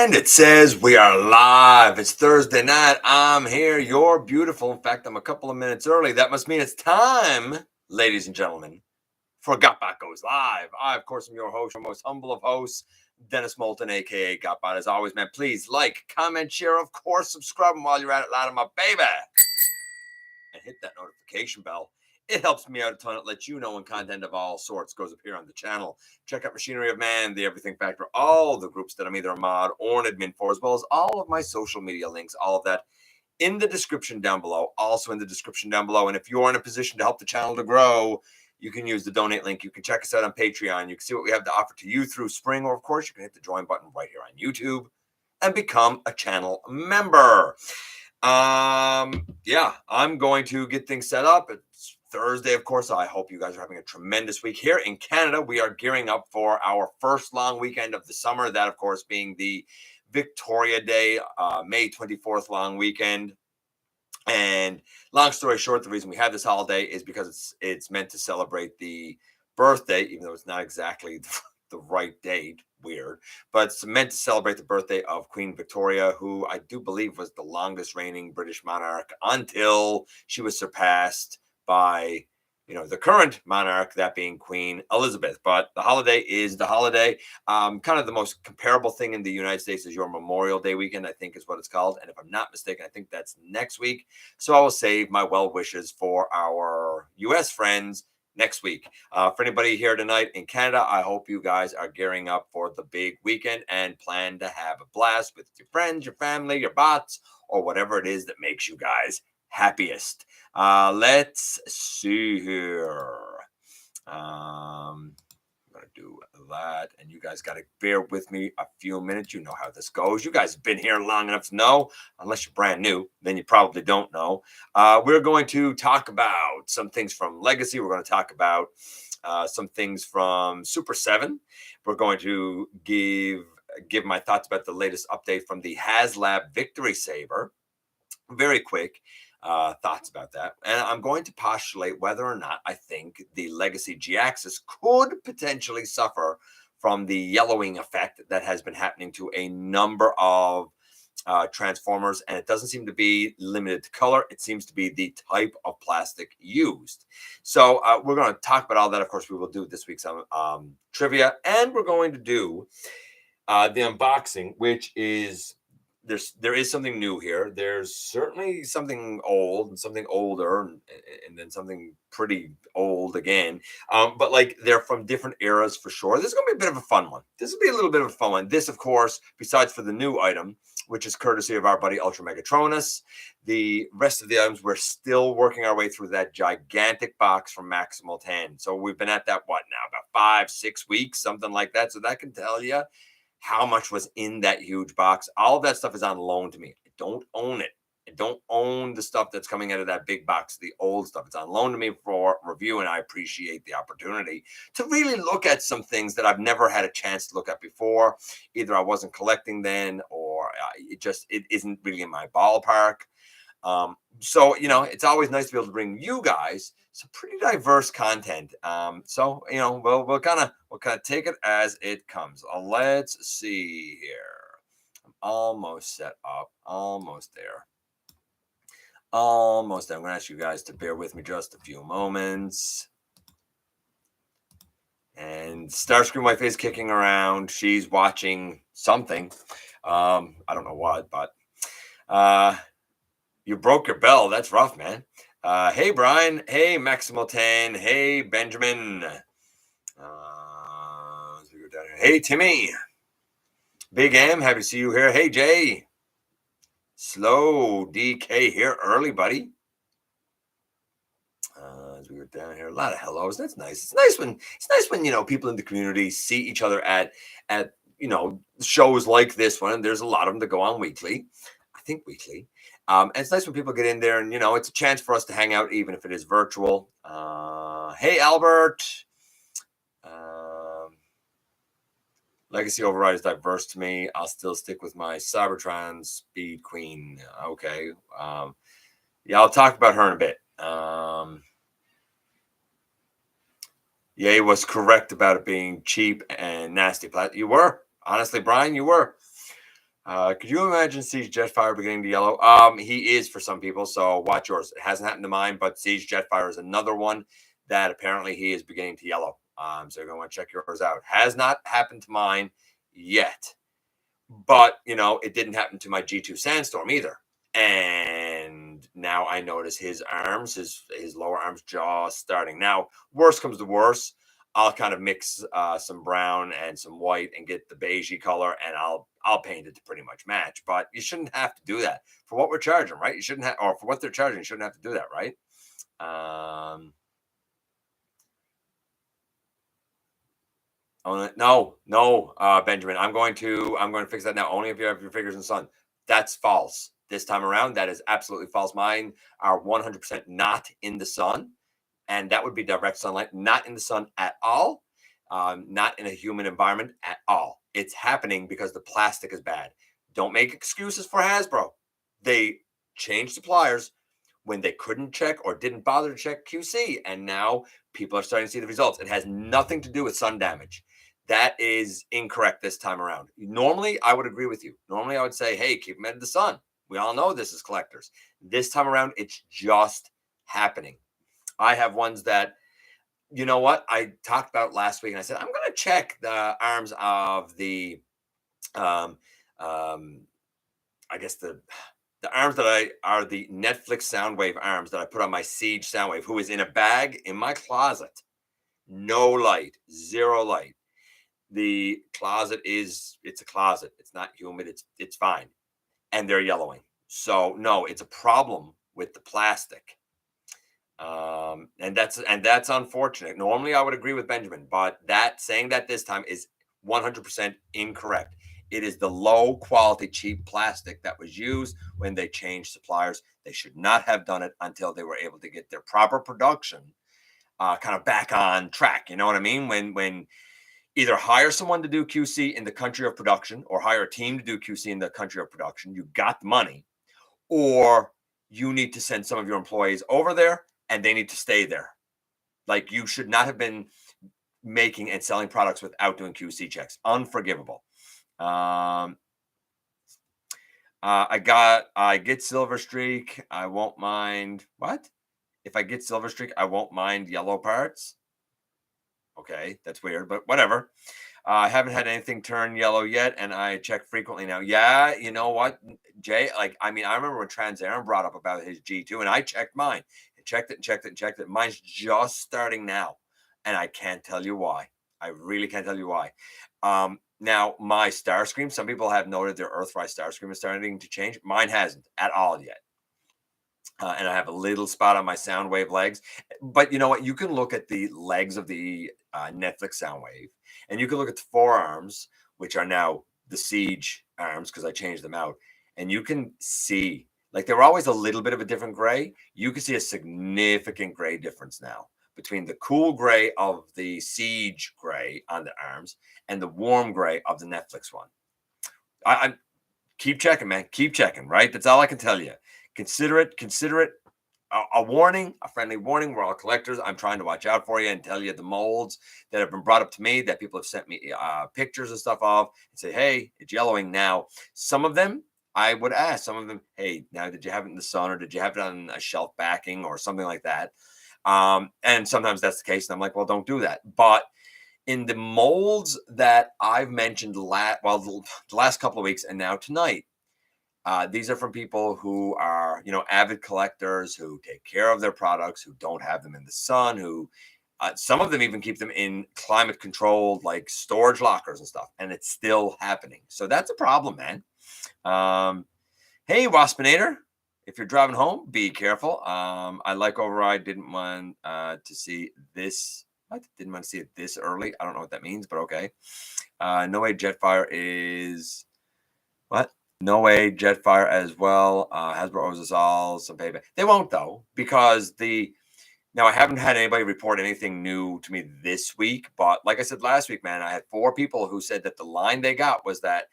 And it says we are live. It's Thursday night. I'm here. You're beautiful. In fact, I'm a couple of minutes early. That must mean it's time, ladies and gentlemen, for GotBot Goes Live. I, of course, am your host, your most humble of hosts, Dennis Moulton, a.k.a. GotBot. As always, man, please like, comment, share, of course, subscribe. And while you're at it, loud on my baby. And hit that notification bell. It helps me out a ton. It lets you know when content of all sorts goes up here on the channel. Check out Machinery of Man, The Everything Factor, all the groups that I'm either a mod or an admin for, as well as all of my social media links, all of that in the description down below. Also in the description down below. And if you're in a position to help the channel to grow, you can use the donate link. You can check us out on Patreon. You can see what we have to offer to you through Spring, or of course, you can hit the join button right here on YouTube and become a channel member. Yeah, I'm going to get things set up. It's Thursday, of course. I hope you guys are having a tremendous week. Here in Canada, we are gearing up for our first long weekend of the summer. That, of course, being the Victoria Day, May 24th long weekend. And long story short, the reason we have this holiday is because it's meant to celebrate the birthday, even though it's not exactly the right date. Weird, but it's meant to celebrate the birthday of Queen Victoria, who I do believe was the longest reigning British monarch until she was surpassed by, the current monarch, that being Queen Elizabeth. But the holiday is the holiday. Kind of the most comparable thing in the United States is your Memorial Day weekend, I think is what it's called. And if I'm not mistaken, I think that's next week. So I will save my well wishes for our U.S. friends next week. For anybody here tonight in Canada, I hope you guys are gearing up for the big weekend and plan to have a blast with your friends, your family, your bots, or whatever it is that makes you guys happiest. Let's see here. I'm going to do that, and you guys got to bear with me a few minutes. You know how this goes. You guys have been here long enough to know. Unless you're brand new, then you probably don't know. We're going to talk about some things from Legacy. We're going to talk about some things from Super 7. We're going to give my thoughts about the latest update from the Haslab Victory Saber. Very quick thoughts about that. And I'm going to postulate whether or not I think the Legacy Jhiaxus could potentially suffer from the yellowing effect that has been happening to a number of transformers. And it doesn't seem to be limited to color. It seems to be the type of plastic used. So we're going to talk about all that. Of course, we will do this week's trivia. And we're going to do the unboxing, which is... There is something new here. There's certainly something old and something older, and then something pretty old again. But like they're from different eras for sure. This is going to be a bit of a fun one. This will be a little bit of a fun one. This, of course, besides for the new item, which is courtesy of our buddy Ultra Megatronus. The rest of the items, we're still working our way through that gigantic box from Maximal 10. So we've been at that, what now, about 5-6 weeks, something like that. So that can tell you how much was in that huge box. All of that stuff is on loan to me. I don't own it. I don't own the stuff that's coming out of that big box, the old stuff. It's on loan to me for review, and I appreciate the opportunity to really look at some things that I've never had a chance to look at before. Either I wasn't collecting then, or it isn't really in my ballpark. So, it's always nice to be able to bring you guys some pretty diverse content. So, we'll kind of take it as it comes. Let's see here. I'm almost set up. Almost there. I'm going to ask you guys to bear with me just a few moments. And Starscream Wife is kicking around. She's watching something. I don't know what, but you broke your bell. That's rough, man. Hey, Brian. Hey, Maximal 10. Hey, Benjamin. Hey, Timmy. Big M, happy to see you here. Hey, Jay. Slow DK here early, buddy. As we go down here, a lot of hellos. That's nice. It's nice when people in the community see each other at shows like this one. And there's a lot of them that go on weekly. I think weekly. And it's nice when people get in there and, it's a chance for us to hang out, even if it is virtual. Hey, Albert. Legacy Override is diverse to me. I'll still stick with my Cybertron Speed Queen. Okay. Yeah, I'll talk about her in a bit. Ye was correct about it being cheap and nasty. You were. Honestly, Brian, you were. Could you imagine Siege Jetfire beginning to yellow? He is for some people, so watch yours. It hasn't happened to mine, but Siege Jetfire is another one that apparently he is beginning to yellow. So you're going to want to check yours out. Has not happened to mine yet, but it didn't happen to my G2 Sandstorm either. And now I notice his arms, his lower arms just starting. Now, worst comes to worst, I'll kind of mix some brown and some white and get the beigey color, and I'll paint it to pretty much match. But you shouldn't have to do that for what we're charging, right? You shouldn't have, or for what they're charging, you shouldn't have to do that, right? Oh no, Benjamin. I'm going to fix that now. Only if you have your figures in the sun. That's false. This time around, that is absolutely false. Mine are 100% not in the sun, and that would be direct sunlight, not in the sun at all, not in a human environment at all. It's happening because the plastic is bad. Don't make excuses for Hasbro. They changed suppliers when they couldn't check or didn't bother to check QC, and now people are starting to see the results. It has nothing to do with sun damage. That is incorrect this time around. Normally, I would agree with you. Normally, I would say, hey, keep them out of the sun. We all know this is collectors. This time around, it's just happening. I have ones that, you know what, I talked about last week, and I said, I'm going to check the arms of the, I guess the arms that are the Netflix Soundwave arms that I put on my Siege Soundwave, who is in a bag in my closet. No light, zero light. The closet it's a closet. It's not humid. It's fine. And they're yellowing. So no, it's a problem with the plastic. And that's unfortunate. Normally I would agree with Benjamin, but saying that this time is 100% incorrect. It is the low quality, cheap plastic that was used when they changed suppliers. They should not have done it until they were able to get their proper production kind of back on track. You know what I mean? When either hire someone to do QC in the country of production or hire a team to do QC in the country of production, you got the money, or you need to send some of your employees over there and they need to stay there. Like, you should not have been making and selling products without doing QC checks. Unforgivable. I get Silver Streak. I won't mind. What? If I get Silver Streak, I won't mind yellow parts. Okay, that's weird, but whatever. I haven't had anything turn yellow yet, and I check frequently now. Yeah, you know what, Jay? Like, I mean, I remember when Trans Aaron brought up about his G2, and I checked mine. I checked it and checked it and checked it. Mine's just starting now, and I can't tell you why. I really can't tell you why. Now, my Starscream, some people have noted their Earthrise Starscream is starting to change. Mine hasn't at all yet. And I have a little spot on my Soundwave legs. But you know what? You can look at the legs of the Netflix Soundwave, and you can look at the forearms, which are now the Siege arms because I changed them out. And you can see, like, they were always a little bit of a different gray. You can see a significant gray difference now between the cool gray of the Siege gray on the arms and the warm gray of the Netflix one. I keep checking, man. Keep checking, right? That's all I can tell you. Consider it a warning, a friendly warning. We're all collectors. I'm trying to watch out for you and tell you the molds that have been brought up to me that people have sent me pictures and stuff of and say, hey, it's yellowing now. Some of them I would ask, some of them, hey, now did you have it in the sun or did you have it on a shelf backing or something like that? And sometimes that's the case. And I'm like, well, don't do that. But in the molds that I've mentioned the last couple of weeks and now tonight, these are from people who are, avid collectors who take care of their products, who don't have them in the sun, who some of them even keep them in climate controlled, like storage lockers and stuff, and it's still happening. So that's a problem, man. Hey, Waspinator, if you're driving home, be careful. I like Override. Didn't want to see this. I didn't want to see it this early. I don't know what that means, but okay. No way Jetfire is what? No way Jetfire as well. Hasbro owes us all some payback. They won't, though, because now I haven't had anybody report anything new to me this week. But like I said last week, man, I had 4 people who said that the line they got was that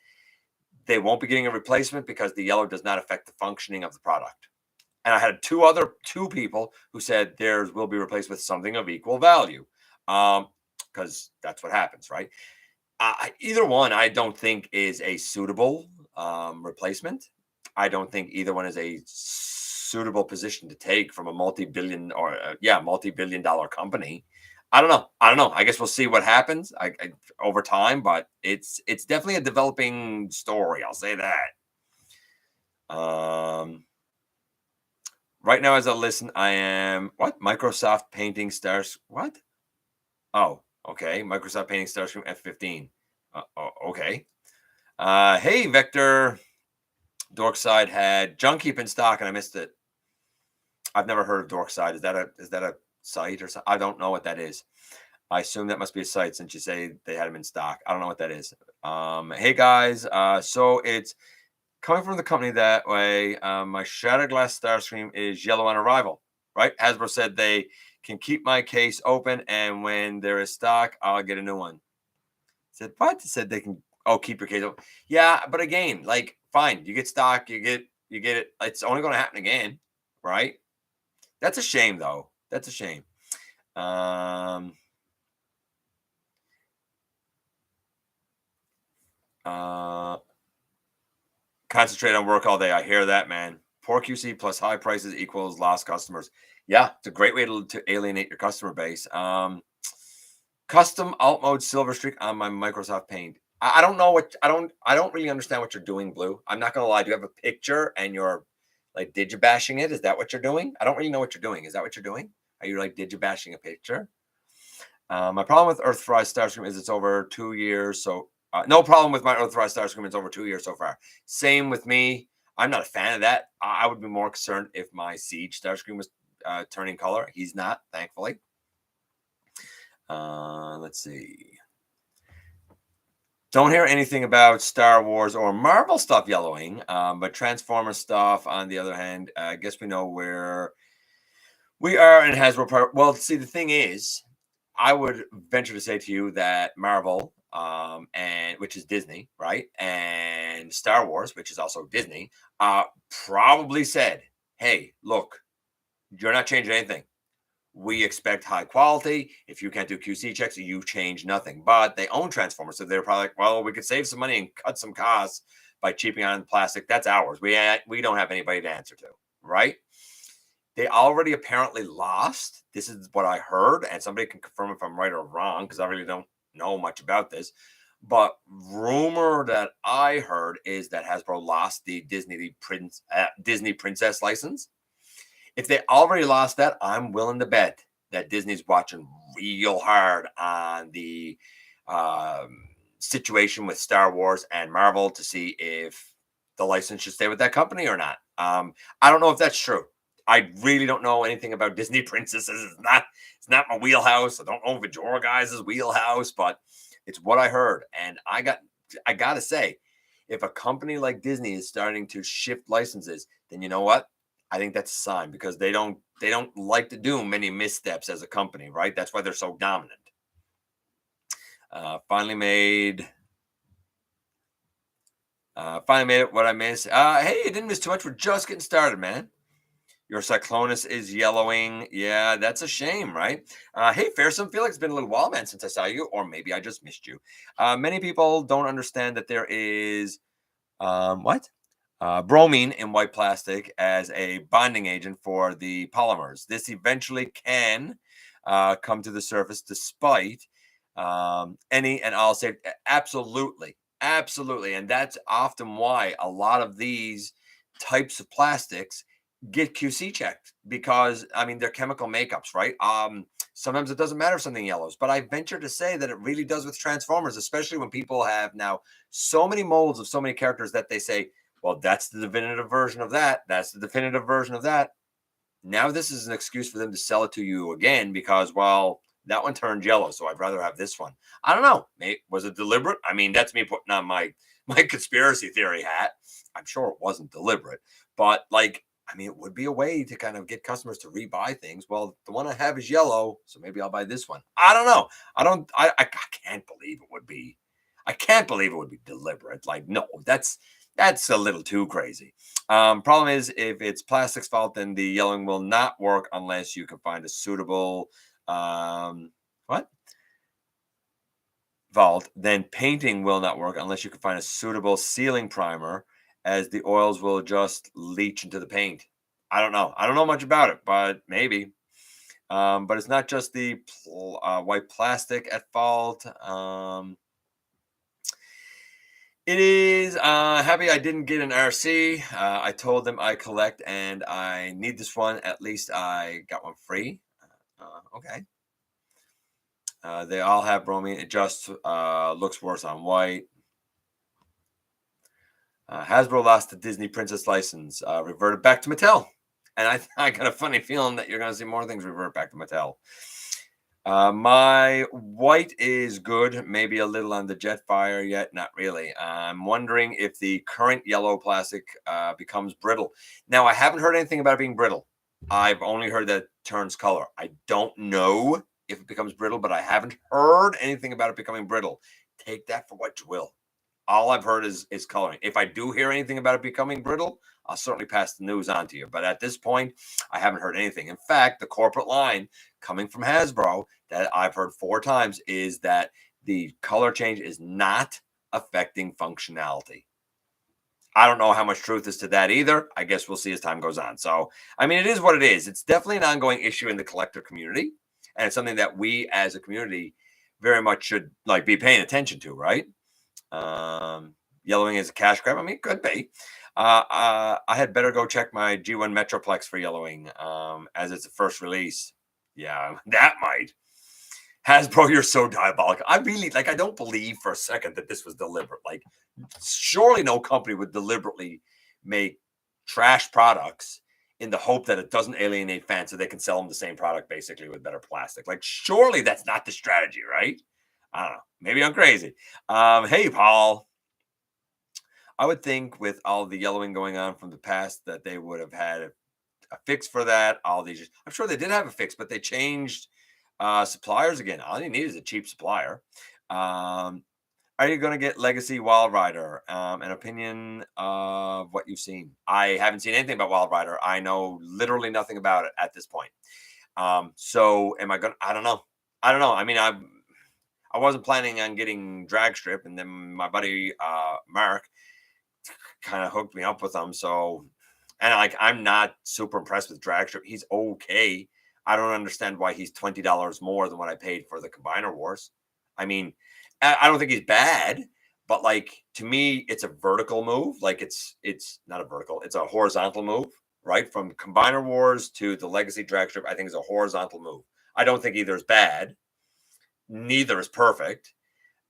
they won't be getting a replacement because the yellow does not affect the functioning of the product. And I had two people who said theirs will be replaced with something of equal value, because that's what happens, right? Either one, I don't think is a suitable replacement. I don't think either one is a suitable position to take from a multi-billion or multi-billion-dollar company. I don't know. I guess we'll see what happens over time, but it's definitely a developing story. I'll say that. Right now, as I listen, I am Microsoft painting stars. What? Oh, okay. Microsoft painting Starscream F-15. Okay. Hey, Vector. Dorkside had Junkeep in stock, and I missed it. I've never heard of Dorkside. Is that a site or something? I don't know what that is. I assume that must be a site since you say they had them in stock. I don't know what that is. Hey guys. So it's coming from the company that way. My Shattered Glass Starscream is yellow on arrival, right? Hasbro said they can keep my case open, and when there is stock, I'll get a new one. Said what? Said they can. Oh, keep your case open. Yeah, but again, like, fine, you get stock, you get it. It's only going to happen again, right? That's a shame, though. That's a shame. Concentrate on work all day. I hear that, man. Poor QC plus high prices equals lost customers. Yeah, it's a great way to alienate your customer base. Custom alt mode silver streak on my Microsoft Paint. I don't know what I don't really understand what you're doing, Blue. I'm not gonna lie. Do you have a picture and you're like digibashing it? Is that what you're doing? I don't really know what you're doing. Is that what you're doing? Are you like digibashing a picture? My problem with Earthrise Starscream is it's over 2 years. So no problem with my Earthrise Starscream. It's over 2 years so far. Same with me. I'm not a fan of that. I would be more concerned if my Siege Starscream was turning color. He's not, thankfully. Let's see. Don't hear anything about Star Wars or Marvel stuff yellowing, but Transformer stuff, on the other hand, I guess we know where we are in Hasbro. Well, see, the thing is, I would venture to say to you that Marvel, and which is Disney, right, and Star Wars, which is also Disney, probably said, "Hey, look, you're not changing anything. We expect high quality. If you can't do QC checks, you change nothing." But they own Transformers, so they're probably like, "Well, we could save some money and cut some costs by cheaping on plastic. That's ours. We don't have anybody to answer to, right?" They already apparently lost. This is what I heard, and somebody can confirm if I'm right or wrong because I really don't know much about this. But rumor that I heard is that Hasbro lost the Disney Princess license. If they already lost that, I'm willing to bet that Disney's watching real hard on the situation with Star Wars and Marvel to see if the license should stay with that company or not. I don't know if that's true. I really don't know anything about Disney princesses. It's not my wheelhouse. I don't know Vajora guys' wheelhouse, but it's what I heard. And I gotta say, if a company like Disney is starting to shift licenses, then you know what? I think that's a sign because they don't like to do many missteps as a company, right? That's why they're so dominant. Finally made it. What I missed? Hey, you didn't miss too much. We're just getting started, man. Your Cyclonus is yellowing. Yeah, that's a shame, right? Hey, Fearsome Felix, it's been a little while, man, since I saw you, or maybe I just missed you. Many people don't understand that there is bromine in white plastic as a bonding agent for the polymers. This eventually can come to the surface despite any and all safety. Absolutely. And that's often why a lot of these types of plastics get QC checked because, I mean, they're chemical makeups, right? Sometimes it doesn't matter if something yellows, but I venture to say that it really does with Transformers, especially when people have now so many molds of so many characters that they say, well, that's the definitive version of that. That's the definitive version of that. Now this is an excuse for them to sell it to you again because, well, that one turned yellow, so I'd rather have this one. I don't know. Was it deliberate? I mean, that's me putting on my conspiracy theory hat. I'm sure it wasn't deliberate, but like, I mean, it would be a way to kind of get customers to rebuy things. Well, the one I have is yellow, so maybe I'll buy this one. I don't know. I can't believe it would be. I can't believe it would be deliberate. Like, no, that's a little too crazy. Problem is, if it's plastic's fault, then the yellowing will not work unless you can find a suitable vault. Then painting will not work unless you can find a suitable sealing primer as the oils will just leach into the paint. I don't know. I don't know much about it, but maybe. But it's not just the white plastic at fault. It is happy I didn't get an RC. I told them I collect and I need this one. At least I got one free. Okay. They all have bromine. It just looks worse on white. Hasbro lost the Disney Princess license, reverted back to Mattel. And I got a funny feeling that you're going to see more things revert back to Mattel. My white is good, maybe a little on the Jetfire yet, not really. I'm wondering if the current yellow plastic becomes brittle. Now, I haven't heard anything about it being brittle. I've only heard that it turns color. I don't know if it becomes brittle, but I haven't heard anything about it becoming brittle. Take that for what you will. All I've heard is coloring. If I do hear anything about it becoming brittle, I'll certainly pass the news on to you. But at this point, I haven't heard anything. In fact, the corporate line coming from Hasbro that I've heard 4 times is that the color change is not affecting functionality. I don't know how much truth is to that either. I guess we'll see as time goes on. So, I mean, it is what it is. It's definitely an ongoing issue in the collector community. And it's something that we as a community very much should be paying attention to, right? Yellowing is a cash grab. I mean, it could be. I had better go check my G1 Metroplex for yellowing, as it's a first release. Yeah, that might. Hasbro, you're so diabolical. I really, I don't believe for a second that this was deliberate. Surely no company would deliberately make trash products in the hope that it doesn't alienate fans so they can sell them the same product basically with better plastic. Surely that's not the strategy, right? I don't know. Maybe I'm crazy. Hey, Paul. I would think with all the yellowing going on from the past that they would have had a fix for that. I'm sure they did have a fix, but they changed suppliers again. All you need is a cheap supplier. Are you going to get Legacy Wild Rider? An opinion of what you've seen? I haven't seen anything about Wild Rider. I know literally nothing about it at this point. So am I going to? I don't know. I mean, I wasn't planning on getting Drag Strip, and then my buddy Mark kind of hooked me up with them. So, and I'm not super impressed with Drag Strip. He's okay. I don't understand why he's $20 more than what I paid for the Combiner Wars. I mean, I don't think he's bad, but to me, it's a vertical move. It's not a vertical, it's a horizontal move, right? From Combiner Wars to the Legacy Drag Strip, I think is a horizontal move. I don't think either is bad. Neither is perfect.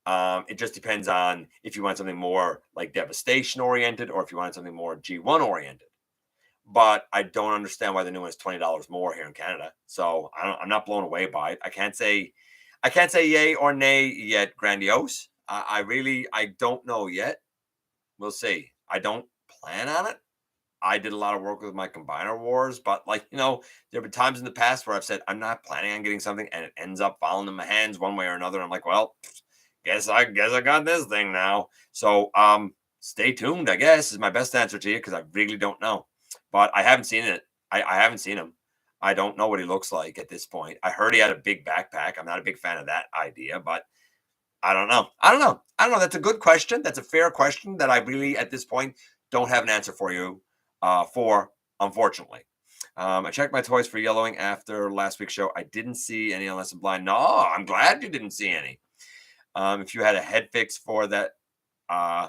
It just depends on if you want something more Devastation oriented or if you want something more G1 oriented. But I don't understand why the new one is $20 more here in Canada. So I'm not blown away by it. I can't say yay or nay yet. Grandiose. I don't know yet. We'll see. I don't plan on it. I did a lot of work with my Combiner Wars, but there have been times in the past where I've said I'm not planning on getting something, and it ends up falling in my hands one way or another. I'm like, well, guess I got this thing now. So stay tuned, I guess, is my best answer to you, because I really don't know. But I haven't seen it. I haven't seen him. I don't know what he looks like at this point. I heard he had a big backpack. I'm not a big fan of that idea, but I don't know. That's a good question. That's a fair question that I really, at this point, don't have an answer for you unfortunately. I checked my toys for yellowing after last week's show. I didn't see any unless I'm blind. No, I'm glad you didn't see any. If you had a head fix for that,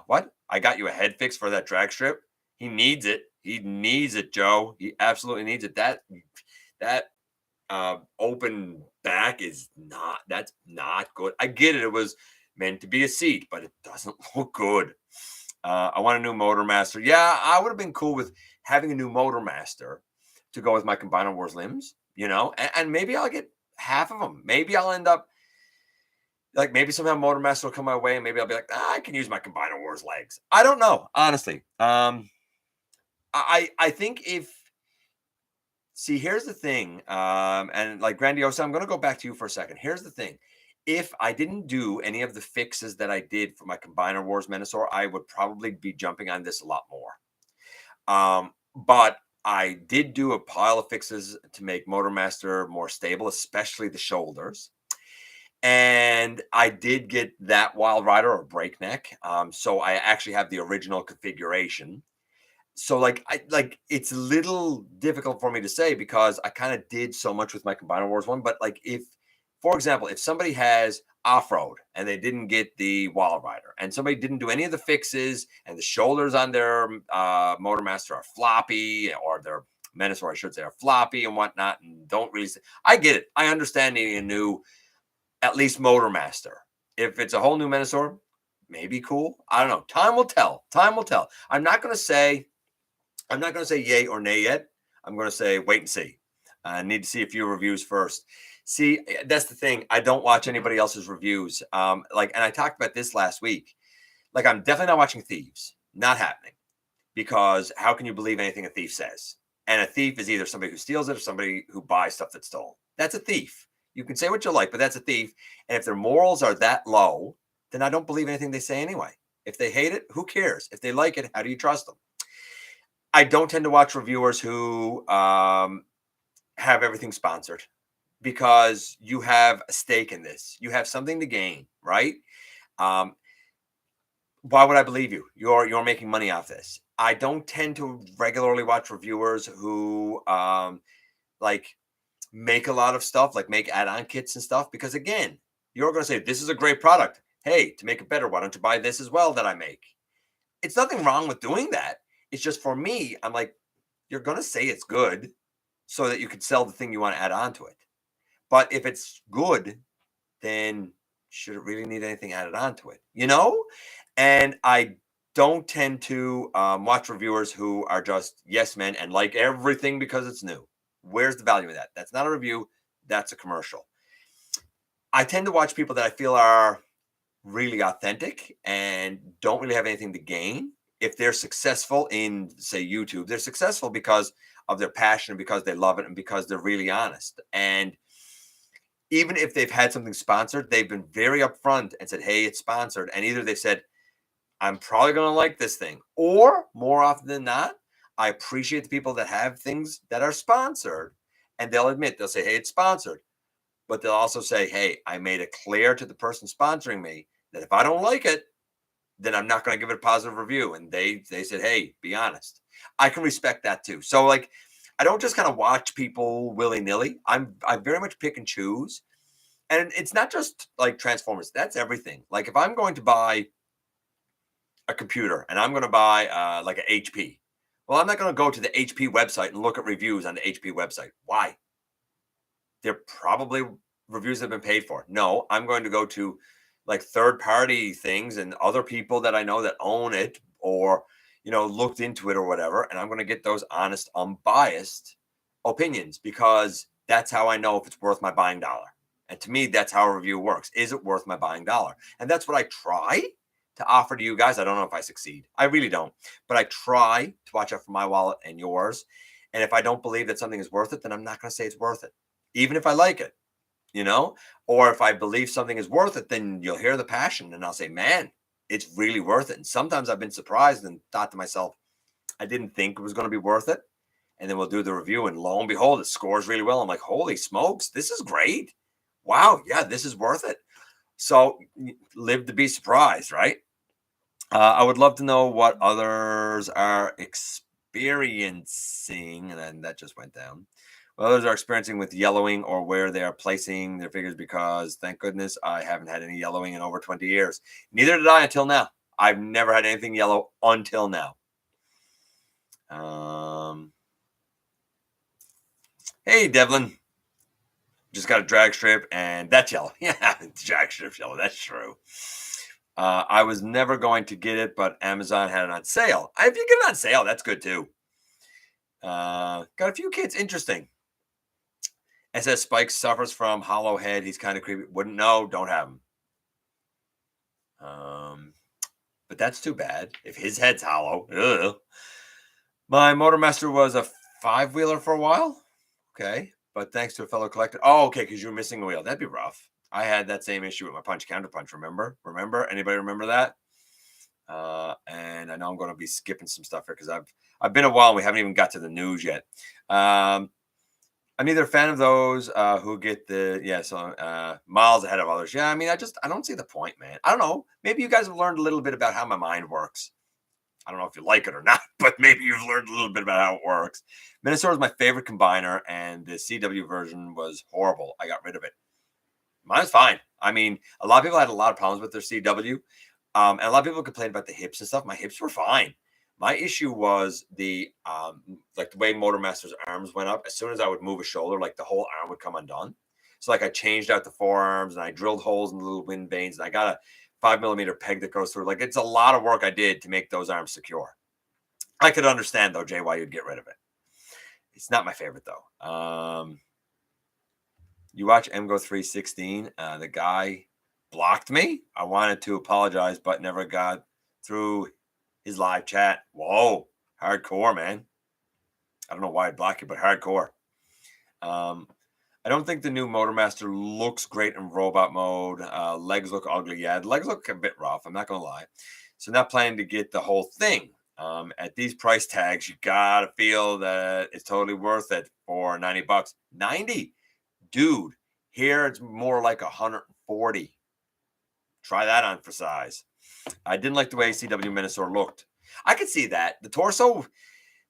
what? I got you a head fix for that drag strip. He needs it. He needs it, Joe. He absolutely needs it. That open back that's not good. I get it. It was meant to be a seat, but it doesn't look good. I want a new Motor Master. Yeah, I would have been cool with having a new Motor Master to go with my Combiner Wars limbs, and maybe I'll get half of them. Maybe I'll end up maybe somehow Motor Master will come my way, and maybe I'll be I can use my Combiner Wars legs. I don't know, honestly. I think here's the thing, and Grandiose, I'm going to go back to you for a second. Here's the thing. If I didn't do any of the fixes that I did for my Combiner Wars Menasor, I would probably be jumping on this a lot more. But I did do a pile of fixes to make Motor Master more stable, especially the shoulders. And I did get that Wild Rider or Breakneck. So I actually have the original configuration. So it's a little difficult for me to say because I kind of did so much with my Combiner Wars one. But like if, for example, if somebody has off-road and they didn't get the Wild Rider and somebody didn't do any of the fixes and the shoulders on their Motormaster are floppy or their Menasor, I should say, are floppy and whatnot and don't really, I get it. I understand needing a new, at least Motormaster. If it's a whole new Menasor, maybe cool. I don't know. Time will tell. Time will tell. I'm not going to say yay or nay yet. I'm going to say wait and see. I need to see a few reviews first. See, that's the thing. I don't watch anybody else's reviews. And I talked about this last week. Like, I'm definitely not watching Thieves. Not happening. Because how can you believe anything a thief says? And a thief is either somebody who steals it or somebody who buys stuff that's stolen. That's a thief. You can say what you like, but that's a thief. And if their morals are that low, then I don't believe anything they say anyway. If they hate it, who cares? If they like it, how do you trust them? I don't tend to watch reviewers who have everything sponsored because you have a stake in this. You have something to gain, right? Why would I believe you? You're making money off this. I don't tend to regularly watch reviewers who make a lot of stuff, like make add-on kits and stuff, because again, you're going to say, this is a great product. Hey, to make it better, why don't you buy this as well that I make? It's nothing wrong with doing that. It's just for me, I'm like, you're going to say it's good so that you can sell the thing you want to add on to it. But if it's good, then should it really need anything added on to it? And I don't tend to watch reviewers who are just yes men and like everything because it's new. Where's the value in that? That's not a review. That's a commercial. I tend to watch people that I feel are really authentic and don't really have anything to gain. If they're successful in, say, YouTube, they're successful because of their passion, because they love it, and because they're really honest. And even if they've had something sponsored, they've been very upfront and said, hey, it's sponsored. And either they said, I'm probably going to like this thing, or more often than not, I appreciate the people that have things that are sponsored, and they'll admit, they'll say, hey, it's sponsored. But they'll also say, hey, I made it clear to the person sponsoring me that if I don't like it, then I'm not going to give it a positive review. And they said, hey, be honest. I can respect that too. So I don't just kind of watch people willy-nilly. I very much pick and choose. And it's not just like Transformers. That's everything. Like if I'm going to buy a computer and I'm going to buy like an HP, well, I'm not going to go to the HP website and look at reviews on the HP website. Why? They're probably reviews that have been paid for. No, I'm going to go to like third-party things and other people that I know that own it or, looked into it or whatever. And I'm going to get those honest, unbiased opinions because that's how I know if it's worth my buying dollar. And to me, that's how a review works. Is it worth my buying dollar? And that's what I try to offer to you guys. I don't know if I succeed. I really don't. But I try to watch out for my wallet and yours. And if I don't believe that something is worth it, then I'm not going to say it's worth it, even if I like it. Or if I believe something is worth it, then you'll hear the passion and I'll say, man, it's really worth it. And sometimes I've been surprised and thought to myself, I didn't think it was going to be worth it. And then we'll do the review and lo and behold, it scores really well. I'm like, holy smokes, this is great. Wow. Yeah, this is worth it. So live to be surprised, right? I would love to know what others are experiencing. And then that just went down. Others are experiencing with yellowing or where they are placing their figures because, thank goodness, I haven't had any yellowing in over 20 years. Neither did I until now. I've never had anything yellow until now. Hey, Devlin. Just got a drag strip, and that's yellow. Yeah, drag strip's yellow. That's true. I was never going to get it, but Amazon had it on sale. If you get it on sale, that's good, too. Got a few kits. Interesting. SS Spike suffers from hollow head. He's kind of creepy. Wouldn't know. Don't have him. But that's too bad. If his head's hollow. Ugh. My Motormaster was a 5-wheeler for a while. Okay. But thanks to a fellow collector. Oh, okay. Because you were missing a wheel. That'd be rough. I had that same issue with my punch counterpunch. Remember? Anybody remember that? And I know I'm going to be skipping some stuff here because I've been a while and we haven't even got to the news yet. I'm neither a fan of those who get miles ahead of others. Yeah, I mean, I don't see the point, man. I don't know. Maybe you guys have learned a little bit about how my mind works. I don't know if you like it or not, but maybe you've learned a little bit about how it works. Minosaur is my favorite combiner, and the CW version was horrible. I got rid of it. Mine's fine. I mean, a lot of people had a lot of problems with their CW, and a lot of people complained about the hips and stuff. My hips were fine. My issue was the way Motormaster's arms went up. As soon as I would move a shoulder, like the whole arm would come undone. So like I changed out the forearms and I drilled holes in the little wind vanes, and I got a 5mm peg that goes through. Like it's a lot of work I did to make those arms secure. I could understand though, Jay, why you'd get rid of it. It's not my favorite though. You watch MGO 316. The guy blocked me. I wanted to apologize, but never got through his live chat. Whoa, hardcore, man. I don't know why I'd block you, but hardcore. I don't think the new Motormaster looks great in robot mode. Legs look ugly. Yeah, the legs look a bit rough. I'm not going to lie. So not planning to get the whole thing. At these price tags, you got to feel that it's totally worth it for $90. 90? Dude, here it's more like 140. Try that on for size. I didn't like the way CW Minosaur looked. I could see that. The torso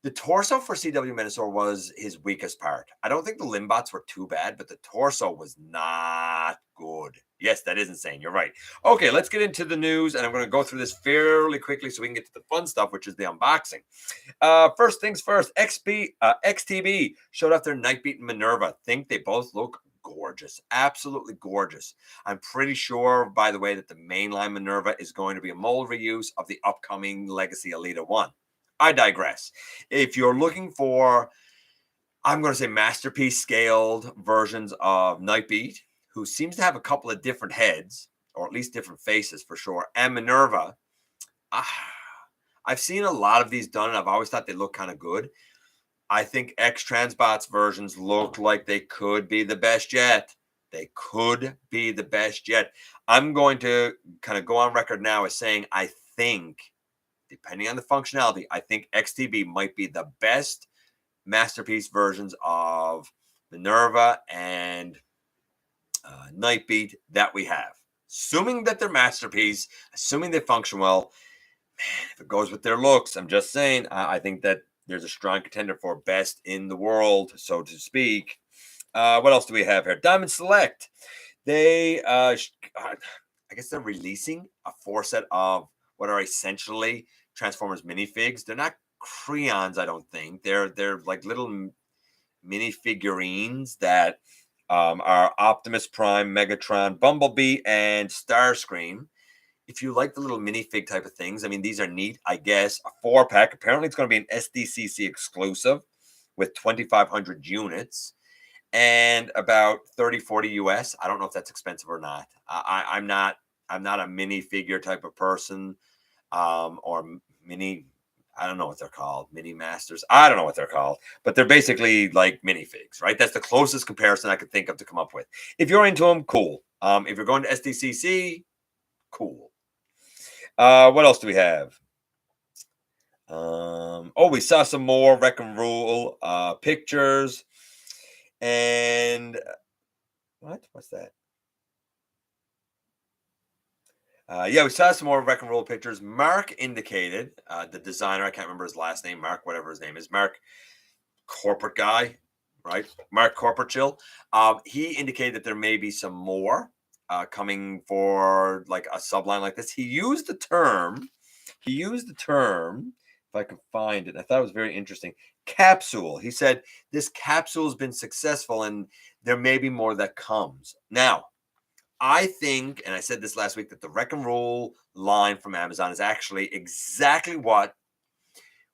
for CW Minosaur was his weakest part. I don't think the limbots were too bad, but the torso was not good. Yes, that is insane. You're right. Okay, let's get into the news, and I'm going to go through this fairly quickly so we can get to the fun stuff, which is the unboxing. First things first, XTB showed off their Nightbeat and Minerva. Think they both look gorgeous. Absolutely gorgeous. I'm pretty sure, by the way, that the mainline Minerva is going to be a mold reuse of the upcoming Legacy Alita 1. I digress. If you're looking for, I'm going to say masterpiece scaled versions of Nightbeat, who seems to have a couple of different heads, or at least different faces for sure, and Minerva, I've seen a lot of these done, and I've always thought they look kind of good. I think X-Transbots versions look like they could be the best yet. They could be the best yet. I'm going to kind of go on record now as saying I think, depending on the functionality, I think XTB might be the best masterpiece versions of Minerva and Nightbeat that we have. Assuming that they're masterpiece, assuming they function well, man, if it goes with their looks, I'm just saying, I think that there's a strong contender for best in the world, so to speak. What else do we have here? Diamond Select. They, I guess they're releasing a 4 set of what are essentially Transformers minifigs. They're not crayons, I don't think. They're like little mini figurines that are Optimus Prime, Megatron, Bumblebee, and Starscream. If you like the little minifig type of things, I mean, these are neat, I guess. A 4-pack. Apparently, it's going to be an SDCC exclusive with 2,500 units and about 30-40 US. I don't know if that's expensive or not. I'm not a minifigure type of person, or mini. I don't know what they're called. Mini masters. I don't know what they're called, but they're basically like minifigs, right? That's the closest comparison I could think of to come up with. If you're into them, cool. If you're going to SDCC, cool. What else do we have? We saw some more Wreck and Rule pictures. And what's that? We saw some more Wreck and Roll pictures. Mark indicated, the designer, I can't remember his last name, Mark, whatever his name is, Mark, corporate guy, right? Mark Corporate Chill. He indicated that there may be some more coming for like a subline like this. He used the term, if I can find it, I thought it was very interesting, capsule. He said, this capsule has been successful and there may be more that comes. Now, I think, and I said this last week, that the Wreck and Roll line from Amazon is actually exactly what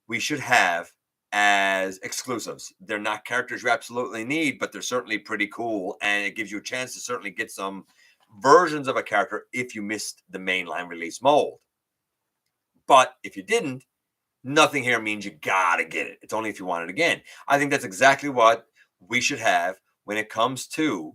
we should have as exclusives. They're not characters you absolutely need, but they're certainly pretty cool, and it gives you a chance to certainly get some versions of a character if you missed the mainline release mold. But if you didn't, nothing here means you gotta get it. It's only if you want it again. I think that's exactly what we should have when it comes to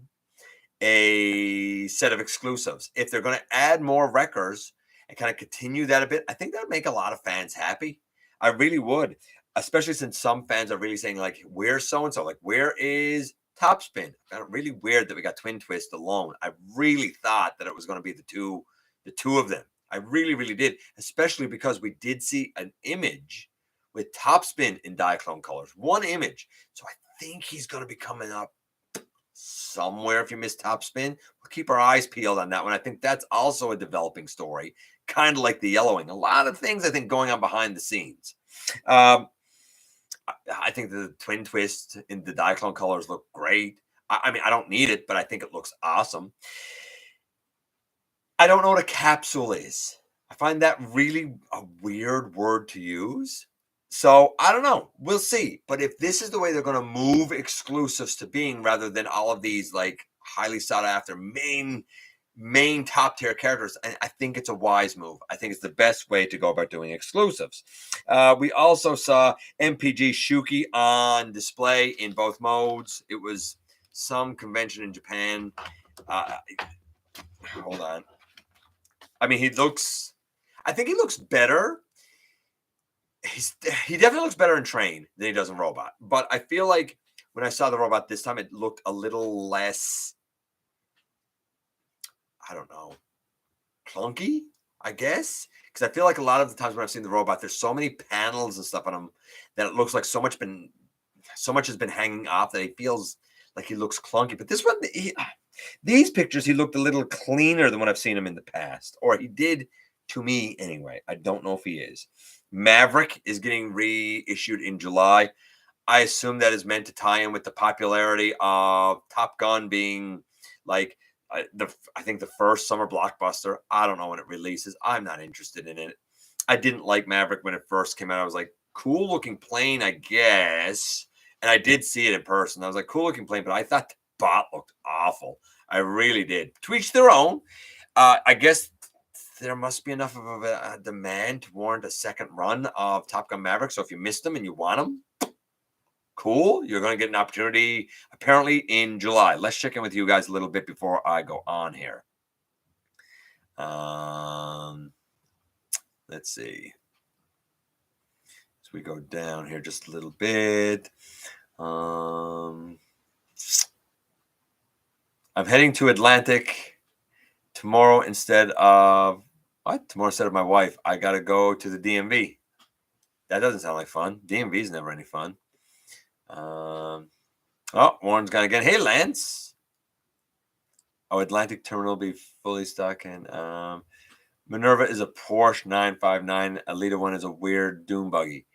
a set of exclusives. If they're going to add more wreckers and kind of continue that a bit, I think that would make a lot of fans happy. I really would, especially since some fans are really saying, like, where's so-and-so? Like, where is top spin. I found it really weird that we got Twin Twist alone. I really thought that it was going to be the two of them. I really, really did, especially because we did see an image with top spin in Diaclone colors. One image. So I think he's going to be coming up somewhere. If you missed top spin, we'll keep our eyes peeled on that one. I think that's also a developing story, kind of like the yellowing. A lot of things I think going on behind the scenes. I think the Twin Twist in the Diaclone colors look great. I mean, I don't need it, but I think it looks awesome. I don't know what a capsule is. I find that really a weird word to use. So I don't know. We'll see. But if this is the way they're going to move exclusives to being, rather than all of these like highly sought after main top tier characters, I think it's a wise move. I think it's the best way to go about doing exclusives. We also saw MPG Shouki on display in both modes. It was some convention in Japan. Hold on. I mean, I think he looks better. He definitely looks better in Train than he does in Robot. But I feel like when I saw the Robot this time, it looked a little less, I don't know, clunky, I guess. Because I feel like a lot of the times when I've seen the Robot, there's so many panels and stuff on him that it looks like so much has been hanging off that he feels like he looks clunky. But this one, these pictures, he looked a little cleaner than what I've seen him in the past. Or he did to me anyway. I don't know if he is. Maverick is getting reissued in July. I assume that is meant to tie in with the popularity of Top Gun being like I think the first summer blockbuster. I don't know when it releases. I'm not interested in it. I didn't like Maverick when it first came out. I was like, cool looking plane, I guess. And I did see it in person. I was like, cool looking plane, but I thought the bot looked awful. I really did. To each their own. I guess there must be enough of a demand to warrant a second run of Top Gun Maverick. So if you missed them and you want them, cool. You're going to get an opportunity apparently in July. Let's check in with you guys a little bit before I go on here. Let's see. As we go down here just a little bit. I'm heading to Atlantic tomorrow instead of my wife. I got to go to the DMV. That doesn't sound like fun. DMV is never any fun. Warren's gone again. Hey, Lance. Atlantic terminal will be fully stocked. And Minerva is a Porsche 959. Alita 1 is a weird Doom buggy.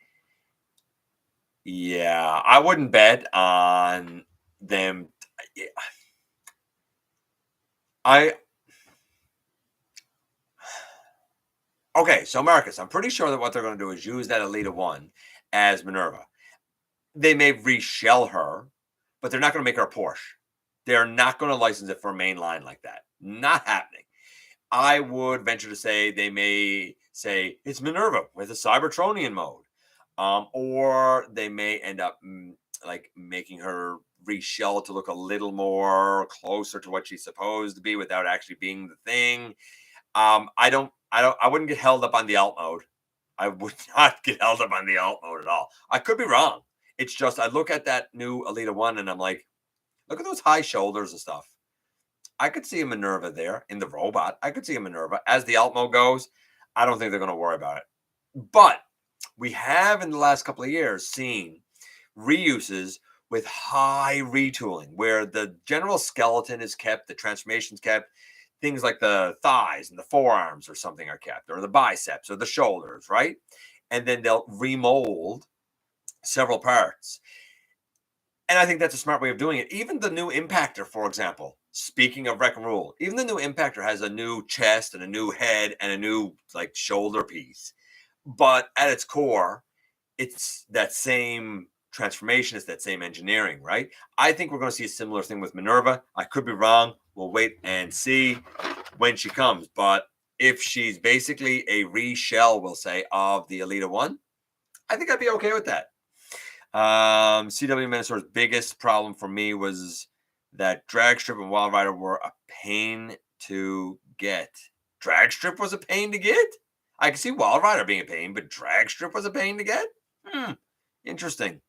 Yeah, I wouldn't bet on them. Okay, so Marcus, I'm pretty sure that what they're going to do is use that Alita 1 as Minerva. They may reshell her, but they're not going to make her a Porsche. They're not going to license it for a main line like that. Not happening. I would venture to say they may say it's Minerva with a Cybertronian mode. Or they may end up like making her reshell to look a little more closer to what she's supposed to be without actually being the thing. I wouldn't get held up on the alt mode. I would not get held up on the alt mode at all. I could be wrong. It's just I look at that new Alita 1 and I'm like, look at those high shoulders and stuff. I could see a Minerva there in the Robot. I could see a Minerva. As the alt mode goes, I don't think they're going to worry about it. But we have in the last couple of years seen reuses with high retooling where the general skeleton is kept, the transformation's kept, things like the thighs and the forearms or something are kept, or the biceps or the shoulders, right? And then they'll remold several parts. And I think that's a smart way of doing it. Even the new Impactor, for example, speaking of Wreck and Rule, even the new Impactor has a new chest and a new head and a new like shoulder piece. But at its core, it's that same transformation, it's that same engineering, right? I think we're going to see a similar thing with Minerva. I could be wrong. We'll wait and see when she comes. But if she's basically a reshell, we'll say, of the Alita 1, I think I'd be okay with that. CW Minosaur's biggest problem for me was that Dragstrip and Wild Rider were a pain to get. Dragstrip was a pain to get? I can see Wild Rider being a pain, but Dragstrip was a pain to get? Interesting.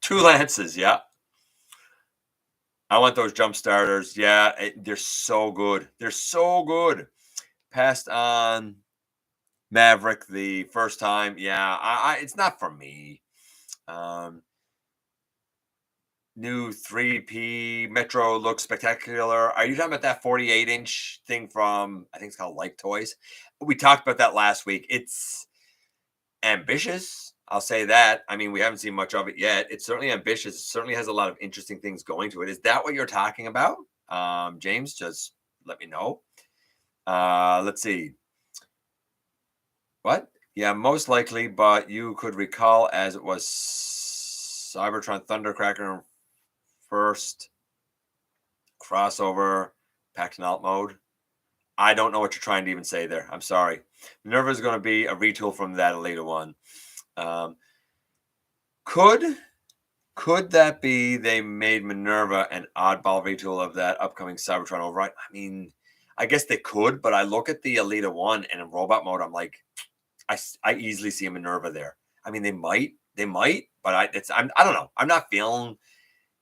Two lances, yeah. I want those jump starters. Yeah, they're so good. They're so good. Passed on Maverick the first time. Yeah, it's not for me. Um, New 3P Metro looks spectacular. Are you talking about that 48-inch thing from, I think it's called Like Toys? We talked about that last week. It's ambitious. I'll say that. I mean, we haven't seen much of it yet. It's certainly ambitious. It certainly has a lot of interesting things going to it. Is that what you're talking about? James, just let me know. Let's see. What? Yeah, most likely, but you could recall as it was Cybertron Thundercracker first crossover packed in alt mode. I don't know what you're trying to even say there. I'm sorry. Minerva is going to be a retool from that Elita one. Could that be they made Minerva an oddball retool of that upcoming Cybertron Override? I mean, I guess they could, but I look at the Elita one and in robot mode, I'm like, I easily see a Minerva there. I mean, they might, but I don't know. I'm not feeling.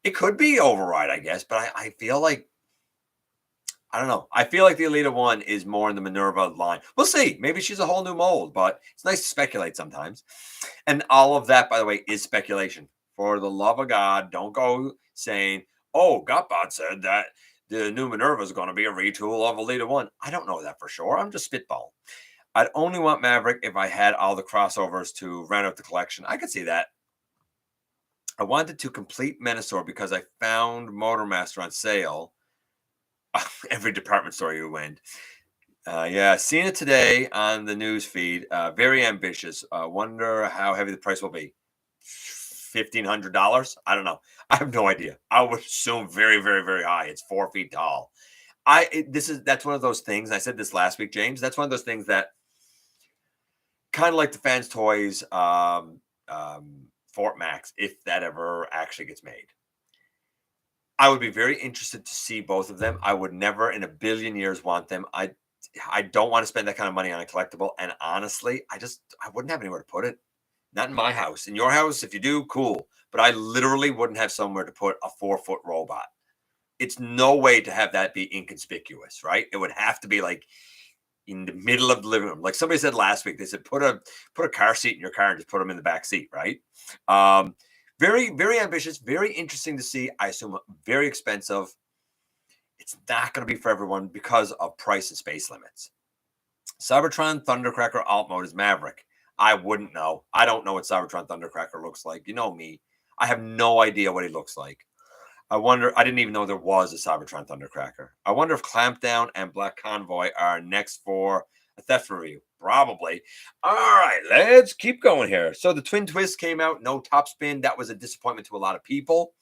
It could be Override, I guess, but I feel like I don't know. I feel like the Elita one is more in the Minerva line. We'll see. Maybe she's a whole new mold, but it's nice to speculate sometimes. And all of that, by the way, is speculation. For the love of God, don't go saying, "Oh, GotBot said that the new Minerva is going to be a retool of Elita one." I don't know that for sure. I'm just spitballing. I'd only want Maverick if I had all the crossovers to round out the collection. I could see that. I wanted to complete Menasor because I found Motormaster on sale. Every department store you went. Yeah, seen it today on the news feed. Very ambitious. Wonder how heavy the price will be. $1,500? I don't know. I have no idea. I would assume very, very, very high. It's 4 feet tall. That's one of those things. I said this last week, James. That's one of those things that kind of like the fans' toys, Fort Max, if that ever actually gets made. I would be very interested to see both of them. I would never in a billion years want them. I don't want to spend that kind of money on a collectible. And honestly, I wouldn't have anywhere to put it. Not in my house. In your house, if you do, cool. But I literally wouldn't have somewhere to put a 4-foot robot. It's no way to have that be inconspicuous, right? It would have to be like in the middle of the living room. Like somebody said last week, they said put a car seat in your car and just put them in the back seat, right? Very, very ambitious, very interesting to see. I assume very expensive. It's not going to be for everyone because of price and space limits. Cybertron Thundercracker alt mode is Maverick. I wouldn't know. I don't know what Cybertron Thundercracker looks like. You know me. I have no idea what he looks like. I didn't even know there was a Cybertron Thundercracker. I wonder if Clampdown and Black Convoy are next for a theft review. Probably. All right, let's keep going here. So the Twin Twist came out, no top spin. That was a disappointment to a lot of people.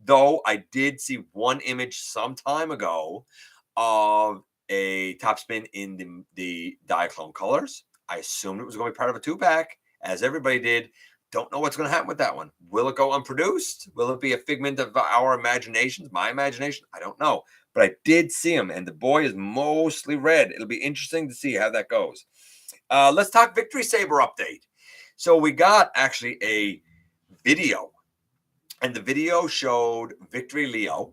Though I did see one image some time ago of a top spin in the Diaclone colors. I assumed it was going to be part of a 2-pack, as everybody did. Don't know what's going to happen with that one. Will it go unproduced? Will it be a figment of our imaginations, my imagination? I don't know. But I did see him, and the boy is mostly red. It'll be interesting to see how that goes. Let's talk Victory Saber update. So we got actually a video, and the video showed Victory Leo,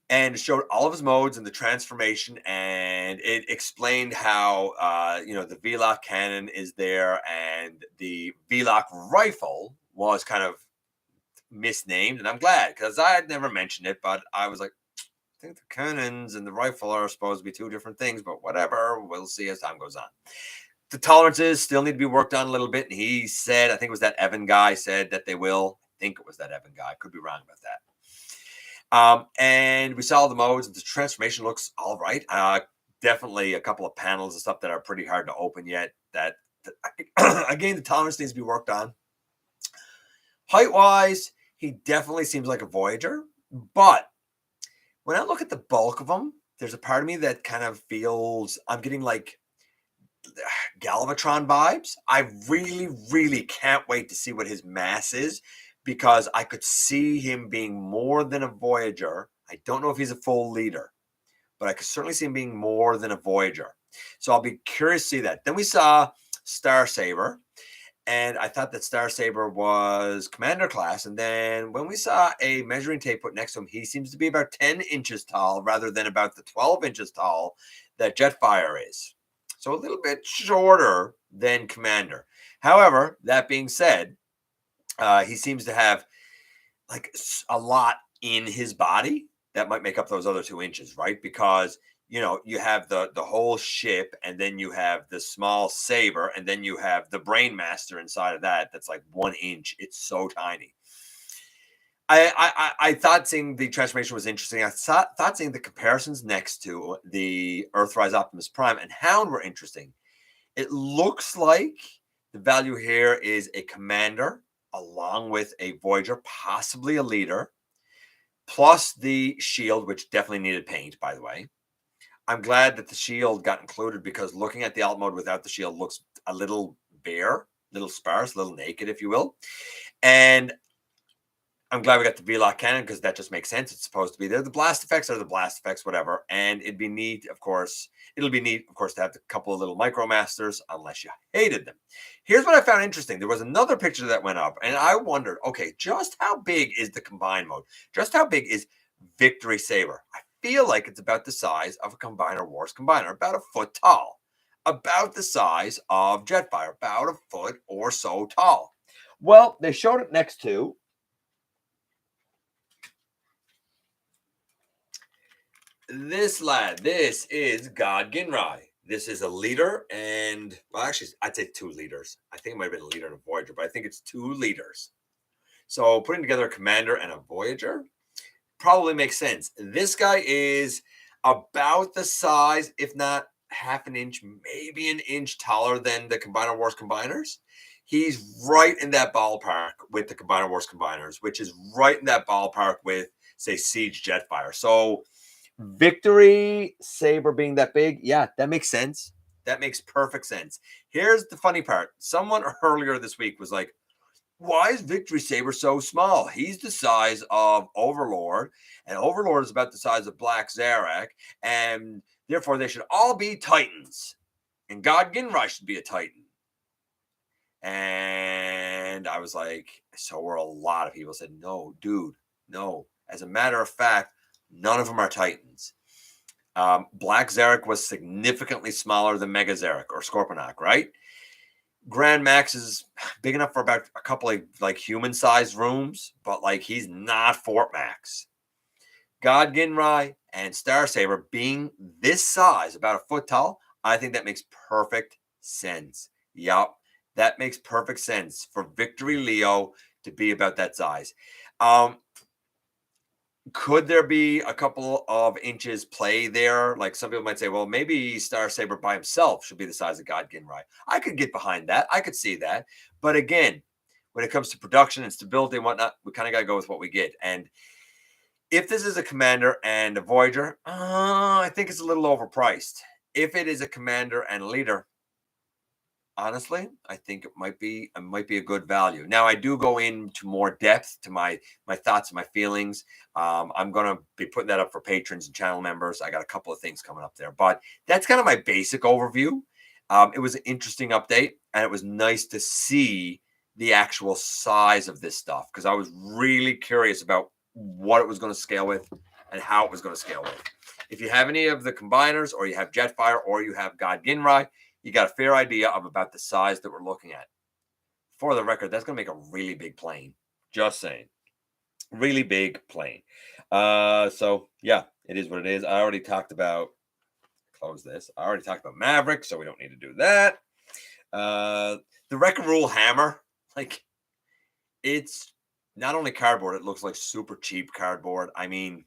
and showed all of his modes and the transformation, and it explained how the VLOC cannon is there, and the VLOC rifle was kind of misnamed, and I'm glad because I had never mentioned it, but I was like, I think the cannons and the rifle are supposed to be two different things, but whatever, we'll see as time goes on. The tolerances still need to be worked on a little bit, and he said, I think it was that Evan guy said that they will. I think it was that Evan guy. I could be wrong about that. And we saw the modes, and the transformation looks all right. Definitely a couple of panels and stuff that are pretty hard to open yet. That again, the tolerance needs to be worked on. Height-wise, he definitely seems like a Voyager, but when I look at the bulk of them, there's a part of me that kind of feels I'm getting like Galvatron vibes. I really, really can't wait to see what his mass is, because I could see him being more than a Voyager. I don't know if he's a full leader, but I could certainly see him being more than a Voyager. So I'll be curious to see that. Then we saw Star Saber, And I thought that Star Saber was Commander class. And then when we saw a measuring tape put next to him, he seems to be about 10 inches tall rather than about the 12 inches tall that Jetfire is. So a little bit shorter than Commander. However, that being said, he seems to have like a lot in his body that might make up those other 2 inches, right? Because you have the whole ship, and then you have the small saber, and then you have the brain master inside of that. That's like 1 inch. It's so tiny. I thought seeing the transformation was interesting. I thought seeing the comparisons next to the Earthrise Optimus Prime and Hound were interesting. It looks like the value here is a commander along with a Voyager, possibly a leader, plus the shield, which definitely needed paint, by the way. I'm glad that the shield got included because looking at the alt mode without the shield looks a little bare, a little sparse, a little naked, if you will. And I'm glad we got the V-Lock cannon because that just makes sense. It's supposed to be there. The blast effects are the blast effects, whatever. And it'd be neat, of course. It'll be neat, of course, to have a couple of little Micromasters, unless you hated them. Here's what I found interesting. There was another picture that went up, and I wondered, okay, just how big is the combine mode? Just how big is Victory Saber? I feel like it's about the size of a Combiner Wars Combiner, about a foot tall, about the size of Jetfire, about a foot or so tall. Well, they showed it next to this lad. This is God Ginrai. This is a leader, and well, actually, I'd say 2 leaders. I think it might have been a leader and a Voyager, but I think it's 2 leaders. So putting together a commander and a Voyager probably makes sense. This guy is about the size, if not half an inch, maybe an inch taller than the Combiner Wars Combiners. He's right in that ballpark with the Combiner Wars Combiners, which is right in that ballpark with, say, Siege Jetfire. So Victory Saber being that big, yeah, that makes sense. That makes perfect sense. Here's the funny part. Someone earlier this week was like, why is Victory Saber so small? He's the size of Overlord, and Overlord is about the size of Black Zarak, and therefore they should all be Titans. And God Ginrai should be a Titan. And I was like, so were a lot of people said, no, dude, no. As a matter of fact, none of them are Titans. Black Zarak was significantly smaller than Mega Zarak or Scorponok, right? Grand Max is big enough for about a couple of like human-sized rooms, but like he's not Fort Max. God Ginrai and Star Saber being this size, about a foot tall, I think that makes perfect sense. Yup, that makes perfect sense for Victory Leo to be about that size. Could there be a couple of inches play there? Like some people might say, well, maybe Star Saber by himself should be the size of God Ginrai. I could get behind that. I could see that. But again, when it comes to production and stability and whatnot, we kind of got to go with what we get. And if this is a Commander and a Voyager, I think it's a little overpriced. If it is a Commander and a Leader, honestly, I think it might be a good value. Now, I do go into more depth to my thoughts and my feelings. I'm going to be putting that up for patrons and channel members. I got a couple of things coming up there, but that's kind of my basic overview. It was an interesting update, and it was nice to see the actual size of this stuff because I was really curious about what it was going to scale with and how it was going to scale with. If you have any of the combiners, or you have Jetfire, or you have God Ginrai, you got a fair idea of about the size that we're looking at. For the record, that's going to make a really big plane. Just saying. Really big plane. So, yeah, it is what it is. I already talked about, close this. I already talked about Maverick, so we don't need to do that. The Wreck and Rule hammer, like, it's not only cardboard, it looks like super cheap cardboard. I mean,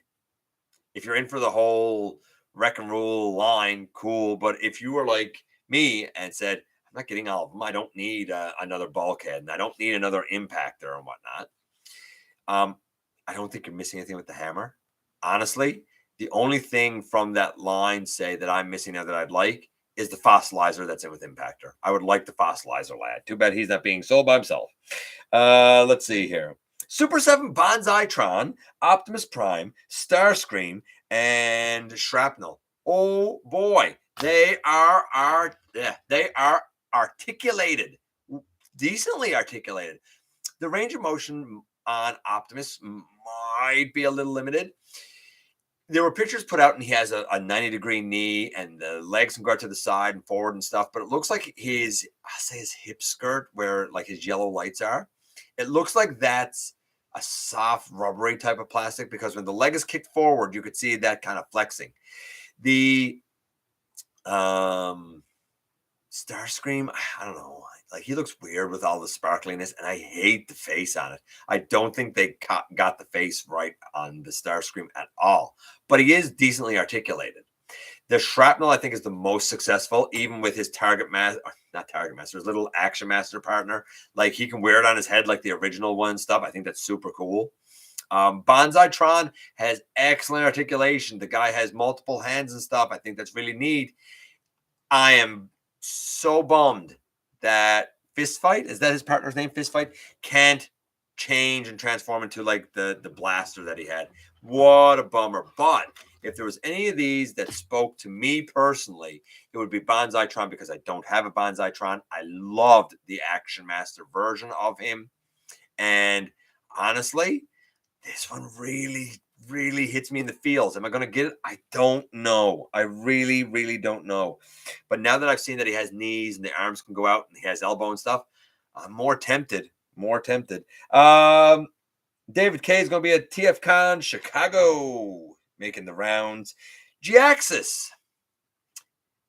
if you're in for the whole Wreck and Rule line, cool. But if you were like me and said, I'm not getting all of them, I don't need another bulkhead, and I don't need another impactor and whatnot, I don't think you're missing anything with the hammer. Honestly, the only thing from that line, say, that I'm missing now that I'd like is the fossilizer that's in with impactor. I would like the fossilizer lad. Too bad he's not being sold by himself. Let's see here. Super 7 Banzaitron, Optimus Prime, Starscream, and Shrapnel. Oh boy, they are articulated. decently articulated. The range of motion on Optimus might be a little limited. There were pictures put out, and he has a 90-degree knee, and the legs can go out to the side and forward and stuff. But it looks like his hip skirt, where like his yellow lights are, it looks like that's a soft, rubbery type of plastic, because when the leg is kicked forward, you could see that kind of flexing. The Starscream, I don't know. Like, he looks weird with all the sparkliness, and I hate the face on it. I don't think they got the face right on the Starscream at all, but he is decently articulated. The Shrapnel, I think, is the most successful, even with his not Target Master, his little Action Master partner. Like, he can wear it on his head like the original one stuff. I think that's super cool. Bonsai-tron has excellent articulation. The guy has multiple hands and stuff. I think that's really neat. I am so bummed that Fistfight, is that his partner's name, Fistfight, can't change and transform into like the blaster that he had. What a bummer. But if there was any of these that spoke to me personally, it would be Bonsai-tron, because I don't have a Bonsai-tron. I loved the Action Master version of him. And honestly, this one really hits me in the feels. Am I going to get it? I don't know. I really don't know. But now that I've seen that he has knees and the arms can go out and he has elbow and stuff, I'm more tempted. David K is going to be at TFCon Chicago, making the rounds. Jhiaxus.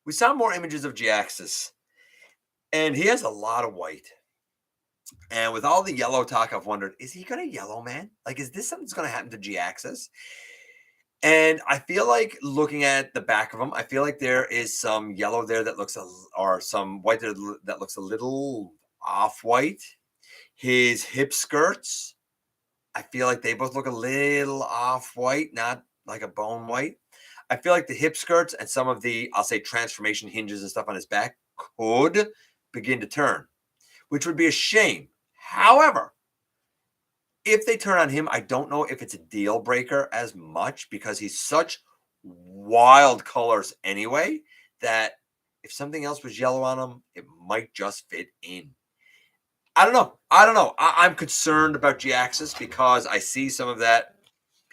We saw more images of Jhiaxus, and he has a lot of white. And with all the yellow talk, I've wondered, is he going to yellow, man? Like, is this something that's going to happen to Jhiaxus? And I feel like, looking at the back of him, I feel like there is some yellow there that looks, or some white there that looks a little off-white. His hip skirts, I feel like they both look a little off-white, not like a bone white. I feel like the hip skirts and some of the, I'll say, transformation hinges and stuff on his back could begin to turn, which would be a shame. However, if they turn on him, I don't know if it's a deal breaker as much, because he's such wild colors anyway, that if something else was yellow on him, it might just fit in. I don't know. I'm concerned about Jhiaxus, because I see some of that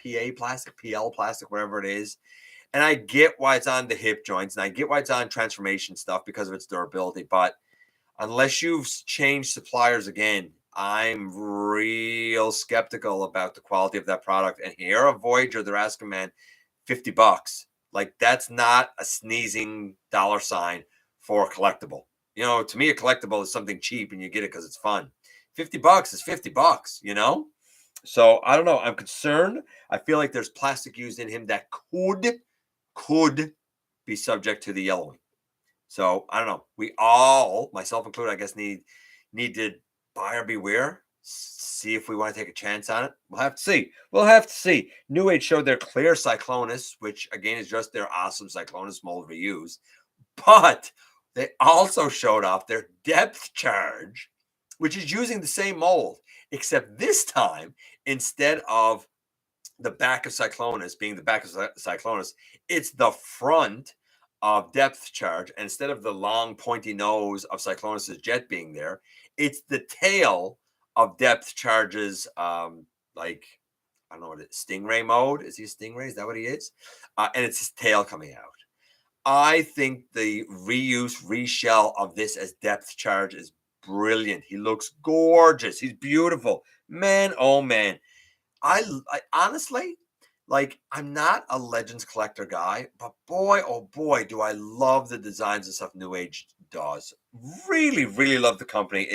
PL plastic, whatever it is. And I get why it's on the hip joints, and I get why it's on transformation stuff because of its durability. But unless you've changed suppliers again, I'm real skeptical about the quality of that product. And here at Voyager, they're asking, man, $50. Like, that's not a sneezing dollar sign for a collectible. You know, to me, a collectible is something cheap and you get it because it's fun. $50 is $50, you know? So I don't know. I'm concerned. I feel like there's plastic used in him that could be subject to the yellowing. So I don't know. We all, myself included, I guess, need to buyer beware. See if we want to take a chance on it. We'll have to see. New Age showed their clear Cyclonus, which again is just their awesome Cyclonus mold reuse. But they also showed off their depth charge, which is using the same mold, except this time, instead of the back of Cyclonus being the back of Cyclonus, it's the front of depth charge. And instead of the long pointy nose of Cyclonus's jet being there, it's the tail of depth charges, like, I don't know what it is, Stingray mode. Is he a Stingray? Is that what he is? And it's his tail coming out. I think the reshell of this as depth charge is brilliant. He looks gorgeous. He's beautiful. Man, oh man. I honestly, like, I'm not a Legends collector guy, but boy, oh boy, do I love the designs and stuff New Age does. Really love the company.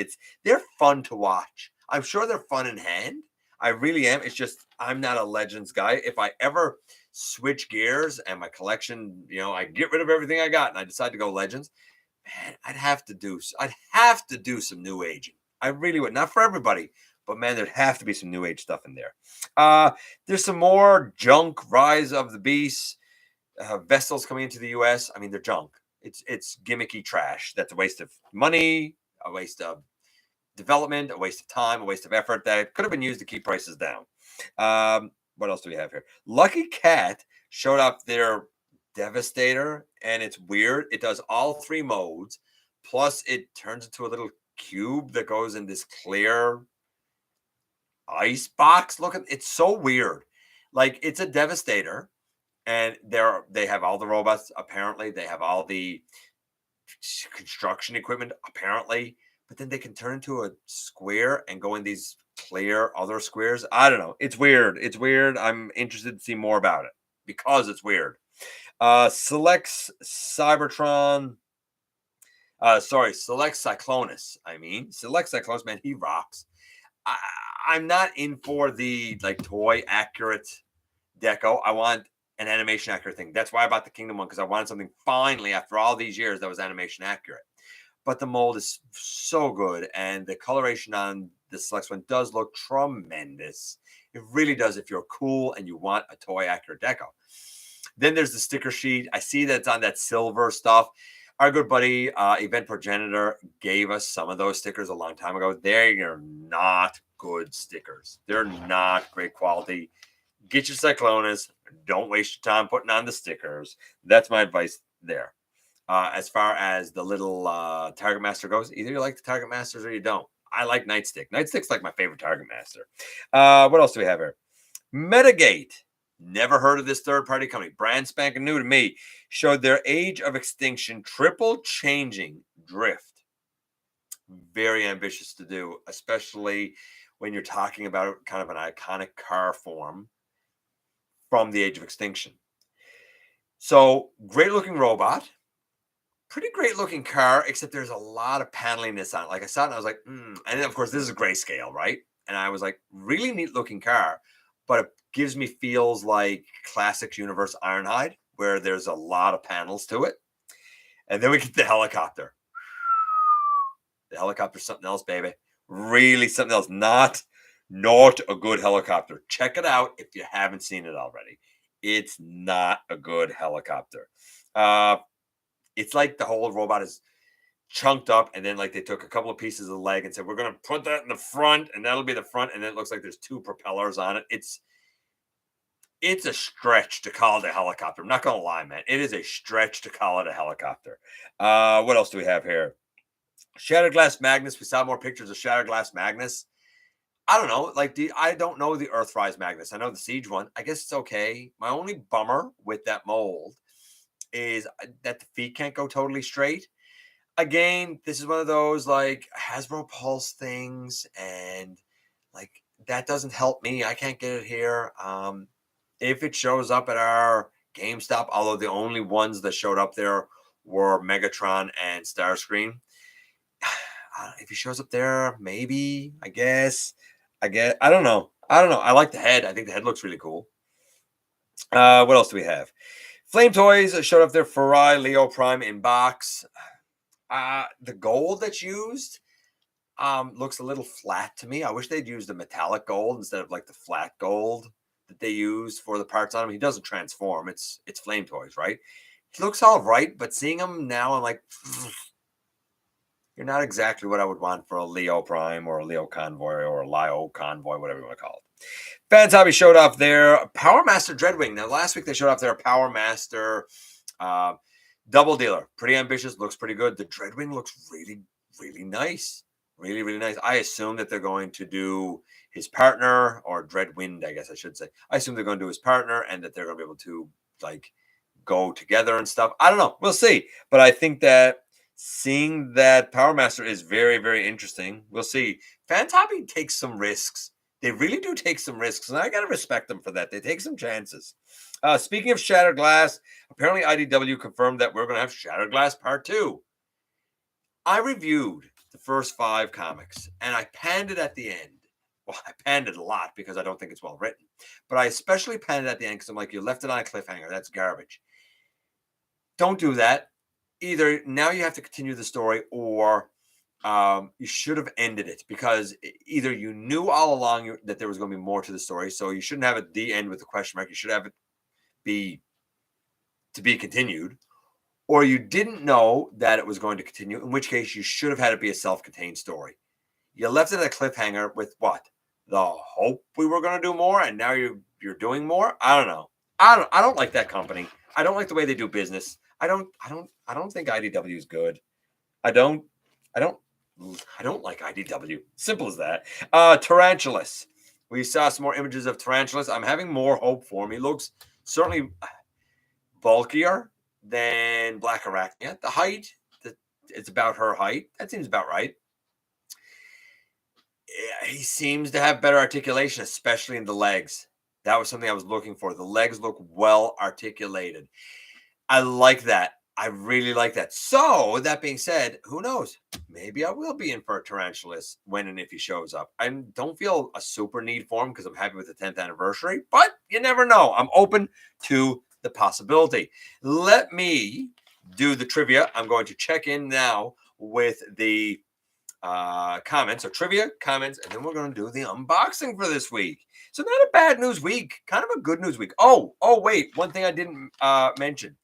They're fun to watch. I'm sure they're fun in hand. I really am. It's just, I'm not a Legends guy. If I ever switch gears and my collection, I get rid of everything I got and I decide to go Legends, man, I'd have to do some New Aging. I really would. Not for everybody, but man, there'd have to be some New Age stuff in there. There's some more junk. Rise of the Beast vessels coming into the US. I mean, they're junk. It's gimmicky trash. That's a waste of money, a waste of development, a waste of time, a waste of effort that could have been used to keep prices down. What else do we have here? Lucky Cat showed up their Devastator, and it's weird. It does all three modes, plus it turns into a little cube that goes in this clear ice box. Look at it's so weird. Like it's a Devastator, and they have all the robots. Apparently, they have all the construction equipment. Apparently, but then they can turn into a square and go in these clear other squares. I don't know. It's weird. It's weird. I'm interested to see more about it because it's weird. Selects Cybertron. Select Cyclonus. Select Cyclonus, man, he rocks. I'm not in for the like toy accurate deco. I want an animation accurate thing. That's why I bought the Kingdom one, because I wanted something finally after all these years that was animation accurate. But the mold is so good, and the coloration on the Select one does look tremendous. It really does if you're cool and you want a toy accurate deco. Then there's the sticker sheet. I see that it's on that silver stuff. Our good buddy, Event Progenitor, gave us some of those stickers a long time ago. They're not good stickers. They're not great quality. Get your Cyclonus. Don't waste your time putting on the stickers. That's my advice there. As far as the little Target Master goes, either you like the Target Masters or you don't. I like Nightstick. Nightstick's like my favorite Target Master. What else do we have here? Metagate. Never heard of this third-party company. Brand spanking new to me. Showed their Age of Extinction triple changing drift. Very ambitious to do, especially when you're talking about kind of an iconic car form from the Age of Extinction. So, great-looking robot. Pretty great-looking car, except there's a lot of paneliness on it. Like I saw it, and I was like, And then, of course, this is a grayscale, right? And I was like, really neat-looking car, but it gives me feels like Classics Universe Ironhide, where there's a lot of panels to it. And then we get the helicopter. The helicopter's something else, baby. Really something else. Not a good helicopter. Check it out if you haven't seen it already. It's not a good helicopter. It's like the whole robot is chunked up, and then like they took a couple of pieces of the leg and said, we're going to put that in the front, and that'll be the front, and then it looks like there's two propellers on it. It's a stretch to call it a helicopter. I'm not going to lie, man. It is a stretch to call it a helicopter. What else do we have here? Shattered Glass Magnus. We saw more pictures of Shattered Glass Magnus. I don't know. I don't know the Earthrise Magnus. I know the Siege one. I guess it's okay. My only bummer with that mold is that the feet can't go totally straight. Again, this is one of those like Hasbro Pulse things, and like that doesn't help me. I can't get it here. If it shows up at our GameStop, although the only ones that showed up there were Megatron and Starscream. If he shows up there, maybe, I guess. I don't know. I like the head. I think the head looks really cool. What else do we have? Flame Toys showed up there. Farai Leo Prime in box. The gold that's used looks a little flat to me. I wish they'd used a metallic gold instead of like the flat gold that they use for the parts on him. He doesn't transform. It's Flame Toys, right? He looks all right, but seeing him now, I'm like, you're not exactly what I would want for a Leo Prime or a Leo Convoy or a Lio Convoy, whatever you want to call it. Fans Hobby showed off their Power Master Dreadwing. Now, last week they showed off their Power Master Double Dealer. Pretty ambitious, looks pretty good. The Dreadwing looks really, really nice. Really, really nice. I assume that they're going to do his partner, or Dreadwind, I guess I should say. I assume they're going to do his partner, and that they're going to be able to like go together and stuff. I don't know. We'll see. But I think that seeing that Power Master is very, very interesting. We'll see. Fans Hobby takes some risks. They really do take some risks, and I got to respect them for that. They take some chances. Speaking of Shattered Glass, apparently IDW confirmed that we're going to have Shattered Glass Part 2. I reviewed the first 5 comics, and I panned it at the end. Well, I panned it a lot because I don't think it's well written. But I especially panned it at the end because I'm like, you left it on a cliffhanger. That's garbage. Don't do that. Either now you have to continue the story, or you should have ended it, because either you knew all along that there was going to be more to the story, so you shouldn't have it the end with a question mark. You should have it be to be continued, or you didn't know that it was going to continue, in which case you should have had it be a self-contained story. You left it at a cliffhanger with what? The hope we were going to do more, and now you're doing more? I don't know. I don't like that company. I don't like the way they do business. I don't think IDW is good. I don't I don't like IDW. Simple as that. Tarantulas. We saw some more images of Tarantulas. I'm having more hope for him. He looks certainly bulkier than Black Arachnia. The height, it's about her height. That seems about right. He seems to have better articulation, especially in the legs. That was something I was looking for. The legs look well articulated. I like that. I really like that. So, that being said, who knows? Maybe I will be in for a Tarantulas when and if he shows up. I don't feel a super need for him because I'm happy with the 10th anniversary, but you never know. I'm open to the possibility. Let me do the trivia. I'm going to check in now with the comments or trivia comments, and then we're going to do the unboxing for this week. So not a bad news week, kind of a good news week. Oh wait, one thing I didn't mention: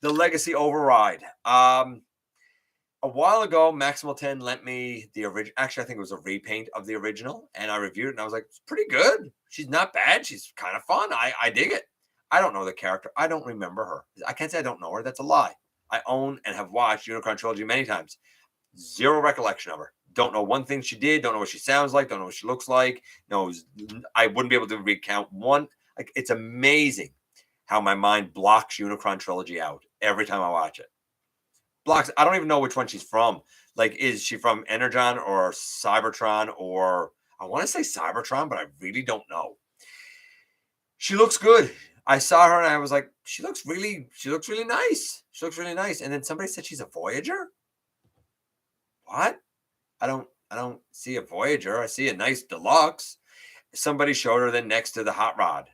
the Legacy Override. A while ago, Maximal 10 lent me the original. Actually, I think it was a repaint of the original, and I reviewed it, and I was like, it's pretty good. She's not bad. She's kind of fun. I dig it. I don't know the character. I don't remember her. I can't say I don't know her. That's a lie. I own and have watched Unicron Trilogy many times. Zero recollection of her. Don't know one thing she did. Don't know what she sounds like. Don't know what she looks like. No, I wouldn't be able to recount one. Like, it's amazing how my mind blocks Unicron Trilogy out every time I watch it. Blocks. I don't even know which one she's from. Like, is she from Energon or Cybertron, or I want to say Cybertron, but I really don't know. She looks good. I saw her and I was like, she looks really nice. She looks really nice. And then somebody said she's a Voyager. What? I don't see a Voyager. I see a nice deluxe. Somebody showed her then next to the Hot Rod.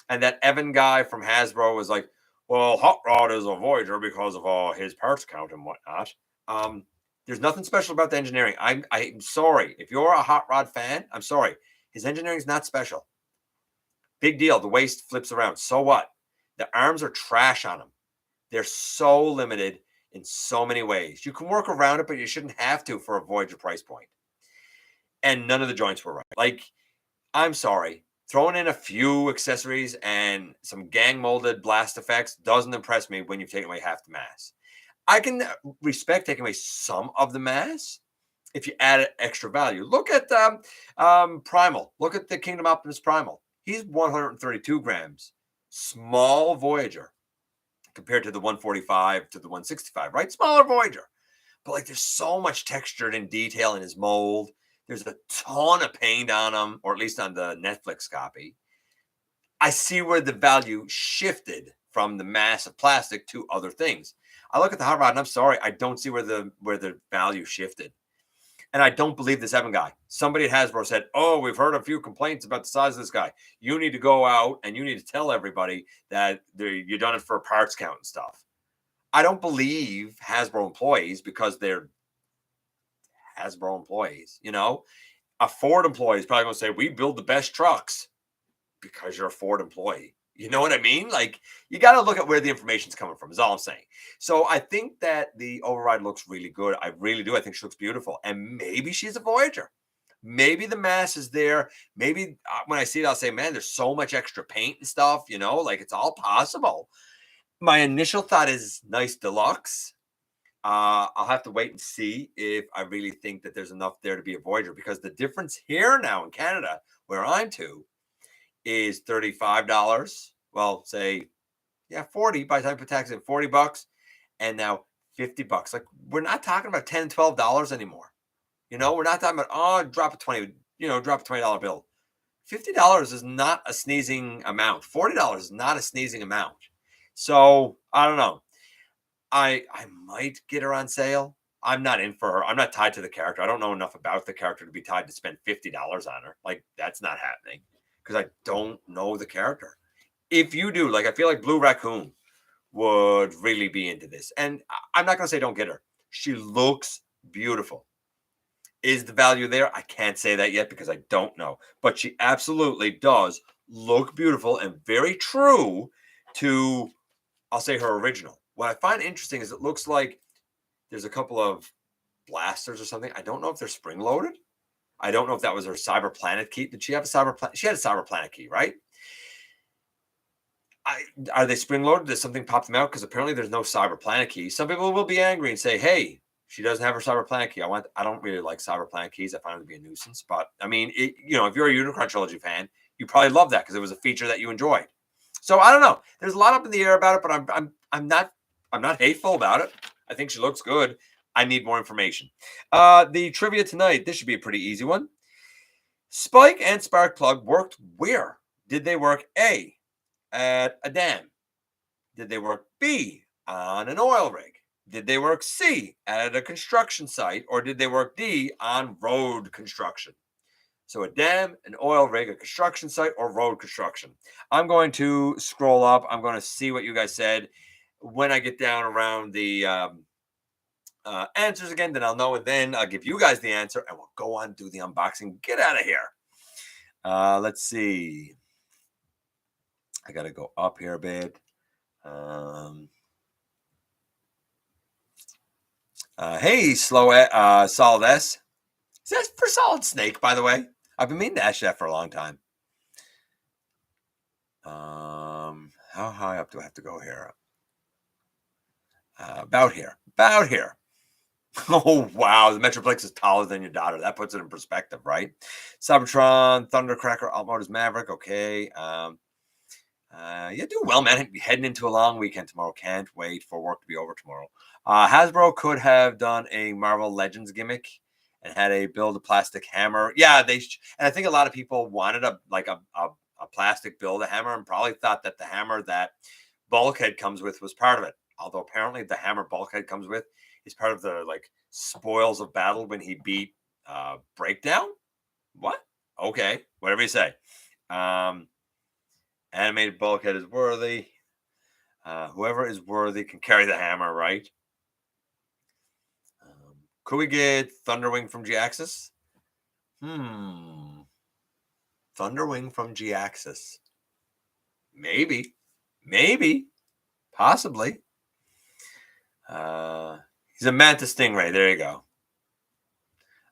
And that Evan guy from Hasbro was like, well, Hot Rod is a Voyager because of his parts count and whatnot. There's nothing special about the engineering. I'm sorry. If you're a Hot Rod fan, I'm sorry. His engineering is not special. Big deal. The waist flips around. So what? The arms are trash on him. They're so limited in so many ways. You can work around it, but you shouldn't have to for a Voyager price point. And none of the joints were right. Like, I'm sorry. Throwing in a few accessories and some gang molded blast effects doesn't impress me when you've taken away half the mass. I can respect taking away some of the mass if you add extra value. Look at Primal. Look at the Kingdom Optimus Primal. He's 132 grams. Small Voyager compared to the 145 to the 165, right? Smaller Voyager. But like, there's so much texture and detail in his mold. There's a ton of paint on him, or at least on the Netflix copy. I see where the value shifted from the mass of plastic to other things. I look at the Hot Rod and I'm sorry, I don't see where the value shifted. And I don't believe this Evan guy. Somebody at Hasbro said, oh, we've heard a few complaints about the size of this guy. You need to go out and you need to tell everybody that you've done it for parts count and stuff. I don't believe Hasbro employees because they're Hasbro employees. You know, a Ford employee is probably going to say, we build the best trucks because you're a Ford employee. You know what I mean? Like, you got to look at where the information's coming from, is all I'm saying. So I think that the Override looks really good. I really do. I think she looks beautiful. And maybe she's a Voyager. Maybe the mass is there. Maybe when I see it, I'll say, man, there's so much extra paint and stuff, you know, like, it's all possible. My initial thought is nice deluxe. I'll have to wait and see if I really think that there's enough there to be a Voyager, because the difference here now in Canada, where I'm to, is $35. Well, say, yeah, 40 by the time I put tax in, $40, and now $50. Like, we're not talking about $10, $12 anymore. You know, we're not talking about, oh, drop a $20 bill. $50 is not a sneezing amount. $40 is not a sneezing amount. So I don't know. I might get her on sale. I'm not in for her. I'm not tied to the character. I don't know enough about the character to be tied to spend $50 on her. Like, that's not happening because I don't know the character. If you do, like, I feel like Blue Raccoon would really be into this. And I'm not going to say don't get her. She looks beautiful. Is the value there? I can't say that yet because I don't know. But she absolutely does look beautiful and very true to, I'll say, her original. What I find interesting is it looks like there's a couple of blasters or something. I don't know if they're spring loaded. I don't know if that was her Cyber Planet key. Did she have a Cyber Planet? She had a Cyber Planet key, right? Are they spring loaded? Does something pop them out? Because apparently there's no Cyber Planet key. Some people will be angry and say, hey, She doesn't have her Cyber Planet key. I don't really like Cyber Planet keys. I find them to be a nuisance. But I mean, if you're a Unicron Trilogy fan, you probably love that because it was a feature that you enjoyed. So I don't know. There's a lot up in the air about it, but I'm not hateful about it. I think she looks good. I need more information. The trivia tonight, this should be a pretty easy one. Spike and Sparkplug worked where? Did they work A, at a dam? Did they work B, on an oil rig? Did they work C, at a construction site? Or did they work D, on road construction? So a dam, an oil rig, a construction site, or road construction. I'm going to scroll up. I'm going to see what you guys said. When I get down around the answers again, then I'll know, and then I'll give you guys the answer, and we'll go on and do the unboxing. Get out of here. Let's see. I got to go up here a bit. Hey, Solid S. Is that for Solid Snake, by the way? I've been meaning to ask that for a long time. How high up do I have to go here? About here. Oh, wow. The Metroplex is taller than your daughter. That puts it in perspective, right? Cybertron, Thundercracker, Altmotors Maverick. Okay. You do well, man. Heading into a long weekend tomorrow. Can't wait for work to be over tomorrow. Hasbro could have done a Marvel Legends gimmick and had a build a plastic hammer. Yeah, and I think a lot of people wanted a plastic build a hammer and probably thought that the hammer that Bulkhead comes with was part of it. Although apparently the hammer Bulkhead comes with is part of the spoils of battle when he beat Breakdown. What? Okay, whatever you say. Animated Bulkhead is worthy. Whoever is worthy can carry the hammer, right? Could we get Thunderwing from Jhiaxus? Thunderwing from Jhiaxus. Maybe. Possibly. He's a Mantis Stingray. There you go.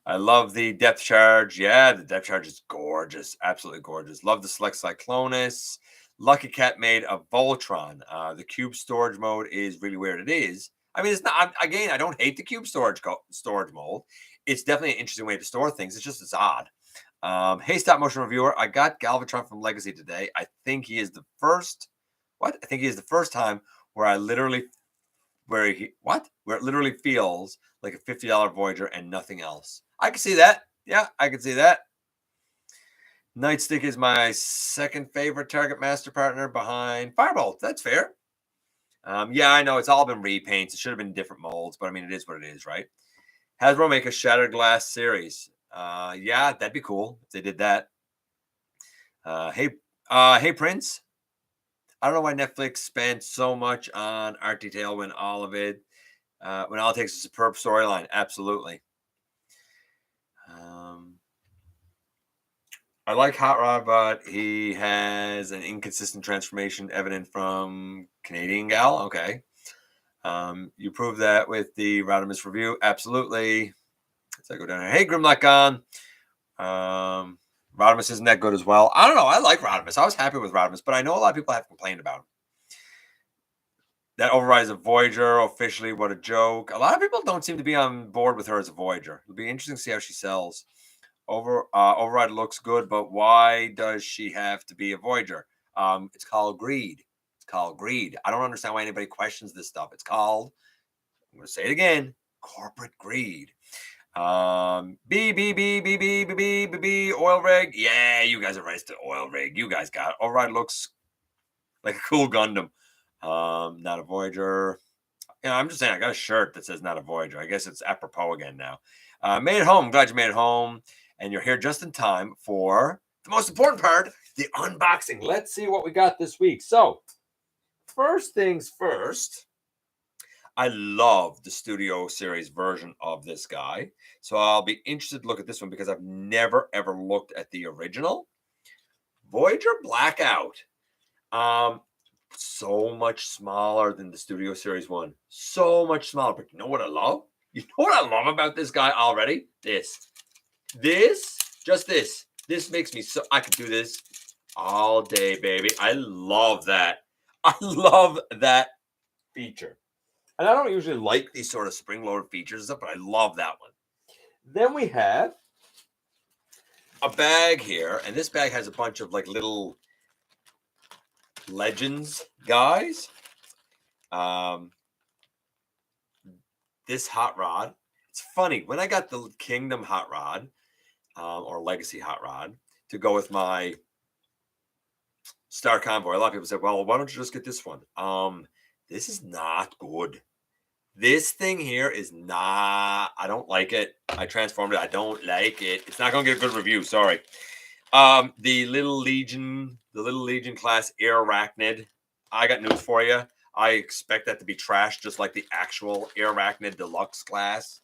I love the depth charge. Yeah, the depth charge is gorgeous. Absolutely gorgeous. Love the Select Cyclonus. Lucky Cat made a Voltron. The cube storage mode is really weird. It is. I mean, it's not. Again, I don't hate the cube storage mode. It's definitely an interesting way to store things. It's odd. Hey, stop motion reviewer. I got Galvatron from Legacy today. I think he is the first. What? I think he is the first time where it literally feels like a $50 Voyager and nothing else. I can see that. Yeah, I can see that. Nightstick is my second favorite Target Master Partner behind Firebolt. That's fair. Yeah, I know it's all been repaints. It should have been different molds, but I mean, it is what it is, right? Hasbro make a Shattered Glass series. Yeah, that'd be cool if they did that. Hey, Prince. I don't know why Netflix spent so much on art detail when all it takes is a superb storyline. Absolutely. I like Hot Rod, but he has an inconsistent transformation evident from Canadian Gal. Okay. You proved that with the Rodimus review. Absolutely. Let's go down here. Hey, Grimlock on. Rodimus isn't that good as well. I don't know. I like Rodimus. I was happy with Rodimus, but I know a lot of people have complained about him. That Override is a Voyager. Officially, what a joke. A lot of people don't seem to be on board with her as a Voyager. It'll be interesting to see how she sells. Override looks good, but why does she have to be a Voyager? It's called greed. I don't understand why anybody questions this stuff. It's called, I'm going to say it again, corporate greed. Oil rig. Yeah, you guys are right to oil rig. You guys got it. Override looks like a cool Gundam. Not a Voyager. Yeah, I'm just saying I got a shirt that says not a Voyager. I guess it's apropos again now. Made it home. Glad you made it home. And you're here just in time for the most important part, the unboxing. Let's see what we got this week. So, first things first, I love the Studio Series version of this guy. So I'll be interested to look at this one because I've never, ever looked at the original. Voyager Blackout. So much smaller than the Studio Series one. So much smaller. But you know what I love? You know what I love about this guy already? This makes me so, I could do this all day, baby. I love that. I love that feature. And I don't usually like these sort of spring-loaded features and stuff, but I love that one. Then we have a bag here, and this bag has a bunch of like little Legends guys. This hot rod. It's funny, when I got the Kingdom hot rod, or Legacy hot rod, to go with my Star Convoy, a lot of people said, well, why don't you just get this one? This is not good. This thing here is not, I don't like it. I transformed it. I don't like it. It's not going to get a good review. Sorry. The little Legion class Air Arachnid. I got news for you. I expect that to be trash, just like the actual Air Arachnid Deluxe class.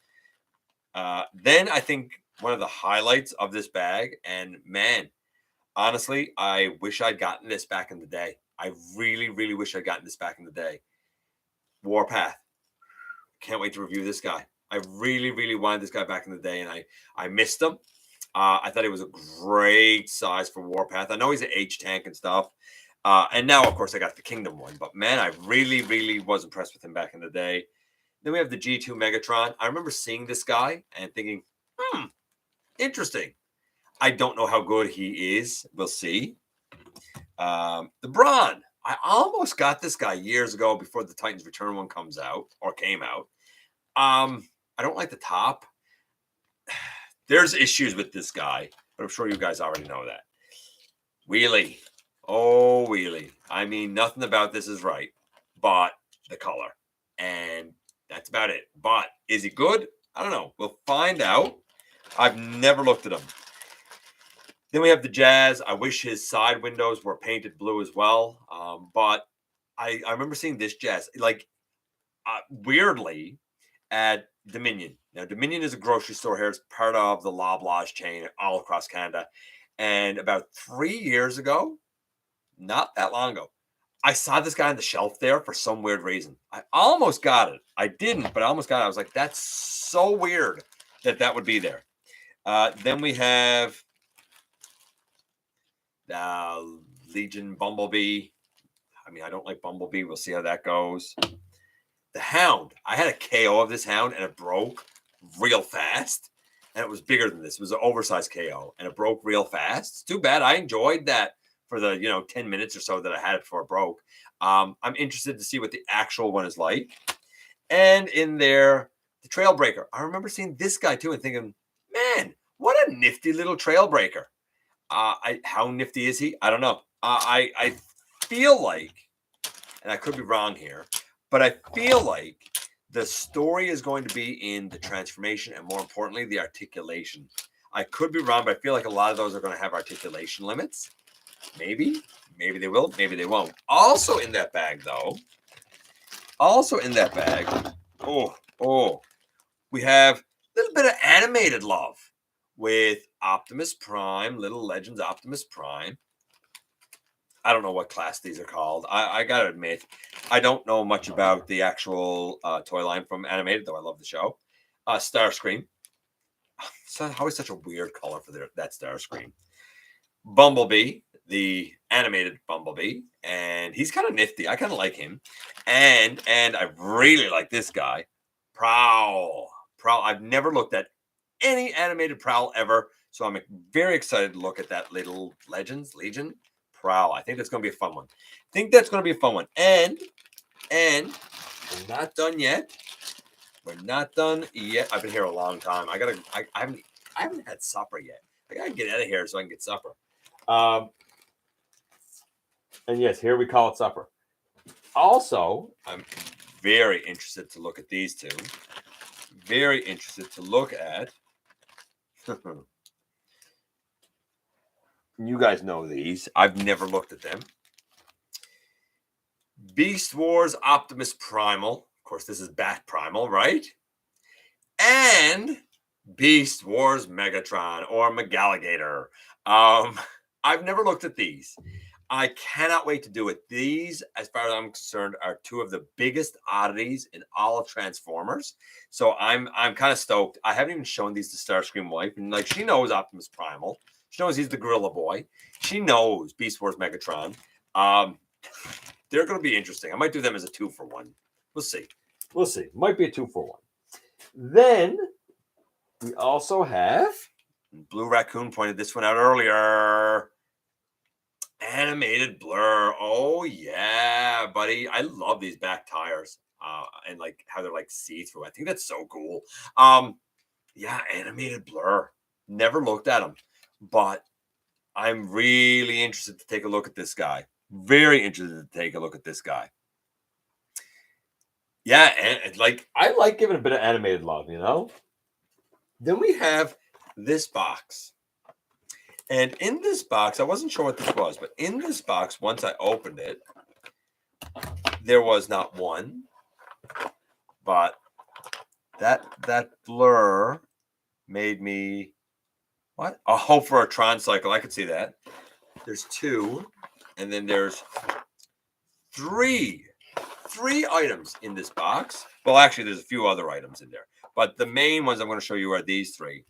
Then I think one of the highlights of this bag, and man, honestly, I wish I'd gotten this back in the day. I really, really wish I'd gotten this back in the day. Warpath. Can't wait to review this guy. I really, really wanted this guy back in the day, and I missed him. I thought he was a great size for Warpath. I know he's an H tank and stuff. And now, of course, I got the Kingdom one. But, man, I really, really was impressed with him back in the day. Then we have the G2 Megatron. I remember seeing this guy and thinking, interesting. I don't know how good he is. We'll see. The Brawn. I almost got this guy years ago before the Titans Return one came out. I don't like the top. There's issues with this guy, but I'm sure you guys already know that. Wheelie. Oh, Wheelie. I mean, nothing about this is right, but the color. And that's about it. But is he good? I don't know. We'll find out. I've never looked at him. Then we have the Jazz. I wish his side windows were painted blue as well. But I remember seeing this Jazz, like, weirdly, at Dominion. Now, Dominion is a grocery store here. It's part of the Loblaws chain all across Canada. And about 3 years ago, not that long ago, I saw this guy on the shelf there for some weird reason. I almost got it. I didn't, but I almost got it. I was like, that's so weird that would be there. Then we have Legion Bumblebee. I mean, I don't like Bumblebee. We'll see how that goes. The Hound. I had a KO of this Hound, and it broke real fast. And it was bigger than this. It was an oversized KO, and it broke real fast. It's too bad. I enjoyed that for the 10 minutes or so that I had it before it broke. I'm interested to see what the actual one is like. And in there, the Trailbreaker. I remember seeing this guy too and thinking, man, what a nifty little Trailbreaker. How nifty is he? I don't know. I feel like, and I could be wrong here, but I feel like the story is going to be in the transformation and, more importantly, the articulation. I could be wrong, but I feel like a lot of those are going to have articulation limits. Maybe they will, maybe they won't. Also in that bag, we have a little bit of animated love with Optimus Prime, Little Legends Optimus Prime. I don't know what class these are called. I got to admit, I don't know much about the actual toy line from Animated, though I love the show. Starscream. So always such a weird color for that Starscream. Bumblebee, the animated Bumblebee, and he's kind of nifty. I kind of like him. And I really like this guy, Prowl. I've never looked at any animated Prowl ever, so I'm very excited to look at that Little Legion Prowl. I think that's going to be a fun one. And we're not done yet. I've been here a long time. I haven't had supper yet. I gotta get out of here so I can get supper. And yes, here we call it supper. Also, I'm very interested to look at these two. Very interested to look at. You guys know these. I've never looked at them. Beast Wars Optimus Primal. Of course, this is Bat Primal, right? And Beast Wars Megatron or Megaligator. I've never looked at these. I cannot wait to do it. These, as far as I'm concerned, are two of the biggest oddities in all of Transformers. So I'm kind of stoked. I haven't even shown these to Starscream wife, and like she knows Optimus Primal. She knows he's the Gorilla Boy. She knows Beast Wars Megatron. They're going to be interesting. I might do them as a 2-for-1. We'll see. We'll see. Might be a 2-for-1. Then we also have Blue Raccoon pointed this one out earlier. Animated Blur. Oh yeah, buddy. I love these back tires. And like how they're like see-through. I think that's so cool. Yeah, Animated Blur. Never looked at them, but I'm really interested to take a look at this guy. Very interested to take a look at this guy. Yeah, and like I like giving a bit of animated love, you know. Then we have this box. And in this box, I wasn't sure what this was, but in this box, once I opened it, there was not one, but that blur made me what? A hope for a Tron cycle. I could see that. There's 2, and then there's 3 items in this box. Well, actually, there's a few other items in there, but the main ones I'm going to show you are these 3.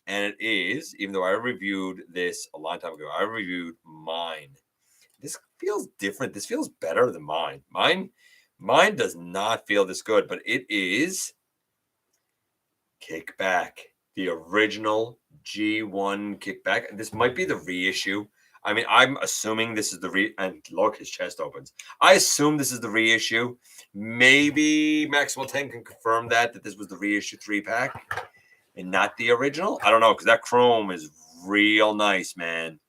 And it is, even though I reviewed this a long time ago, I reviewed mine. This feels different. This feels better than mine. Mine does not feel this good, but it is Kickback, the original G1 Kickback. This might be the reissue. I mean, I'm assuming this is the and look, his chest opens. I assume this is the reissue. Maybe Maxwell 10 can confirm that this was the reissue 3-pack and not the original. I don't know, because that chrome is real nice, man.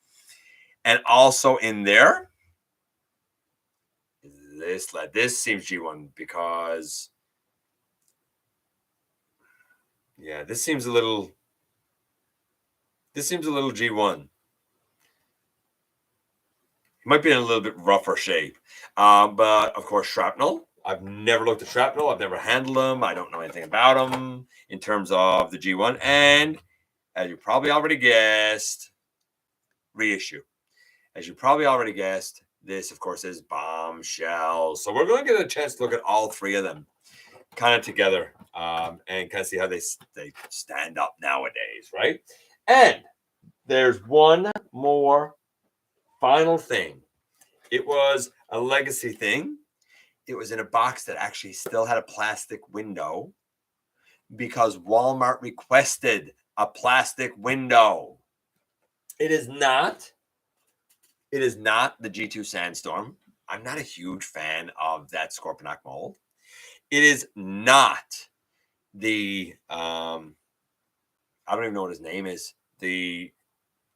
And also in there, this seems G1 because, yeah, this seems a little G1. It might be in a little bit rougher shape. But of course, Shrapnel. I've never looked at Shrapnel. I've never handled them. I don't know anything about them in terms of the G1. And as you probably already guessed, reissue. As you probably already guessed, this, of course, is Bombshell. So we're going to get a chance to look at all 3 of them kind of together and kind of see how they stand up nowadays, right? And there's one more final thing. It was a Legacy thing. It was in a box that actually still had a plastic window because Walmart requested a plastic window. It is not the G2 Sandstorm. I'm not a huge fan of that Scorponok mold. It is not the I don't even know what his name is. The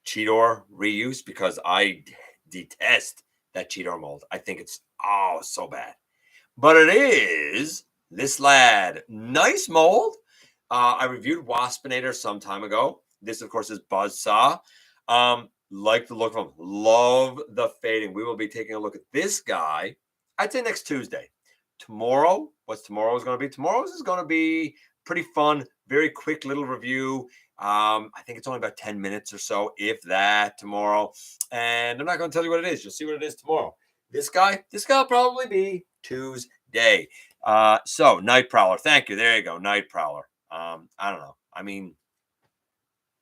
Cheetor reuse, because I detest that Cheetor mold. I think it's so bad. But it is this lad. Nice mold. I reviewed Waspinator some time ago. This, of course, is Buzzsaw. Like the look of him. Love the fading. We will be taking a look at this guy, I'd say next Tuesday. Tomorrow, what's tomorrow's going to be? Tomorrow's is going to be pretty fun, very quick little review. I think it's only about 10 minutes or so, if that, tomorrow. And I'm not going to tell you what it is. You'll see what it is tomorrow. This guy will probably be Tuesday. So Night Prowler. Thank you. There you go. Night Prowler. I don't know. I mean,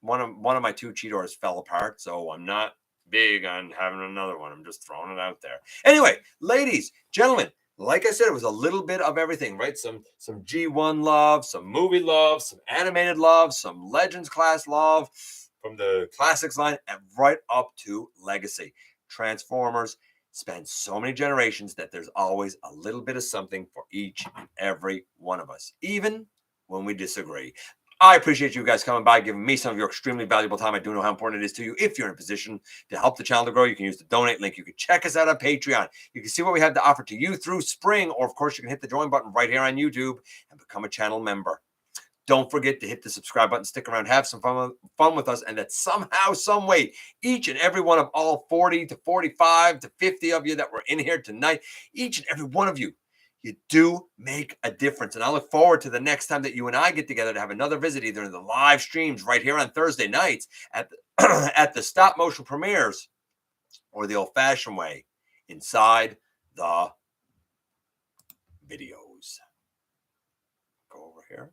one of my 2 Cheetors fell apart, so I'm not big on having another one. I'm just throwing it out there. Anyway, ladies, gentlemen, like I said, it was a little bit of everything, right? Some G1 love, some movie love, some animated love, some Legends class love from the classics line, and right up to Legacy. Transformers spend so many generations that there's always a little bit of something for each and every one of us, even when we disagree. I appreciate you guys coming by, giving me some of your extremely valuable time. I do know how important it is to you. If you're in a position to help the channel to grow, you can use the donate link. You can check us out on Patreon. You can see what we have to offer to you through spring, or of course, you can hit the join button right here on YouTube and become a channel member. Don't forget to hit the subscribe button, stick around, have some fun with us, and that somehow, some way, each and every one of all 40 to 45 to 50 of you that were in here tonight, each and every one of you, you do make a difference. And I look forward to the next time that you and I get together to have another visit, either in the live streams right here on Thursday nights at the, at the stop motion premieres, or the old-fashioned way inside the videos. Go over here.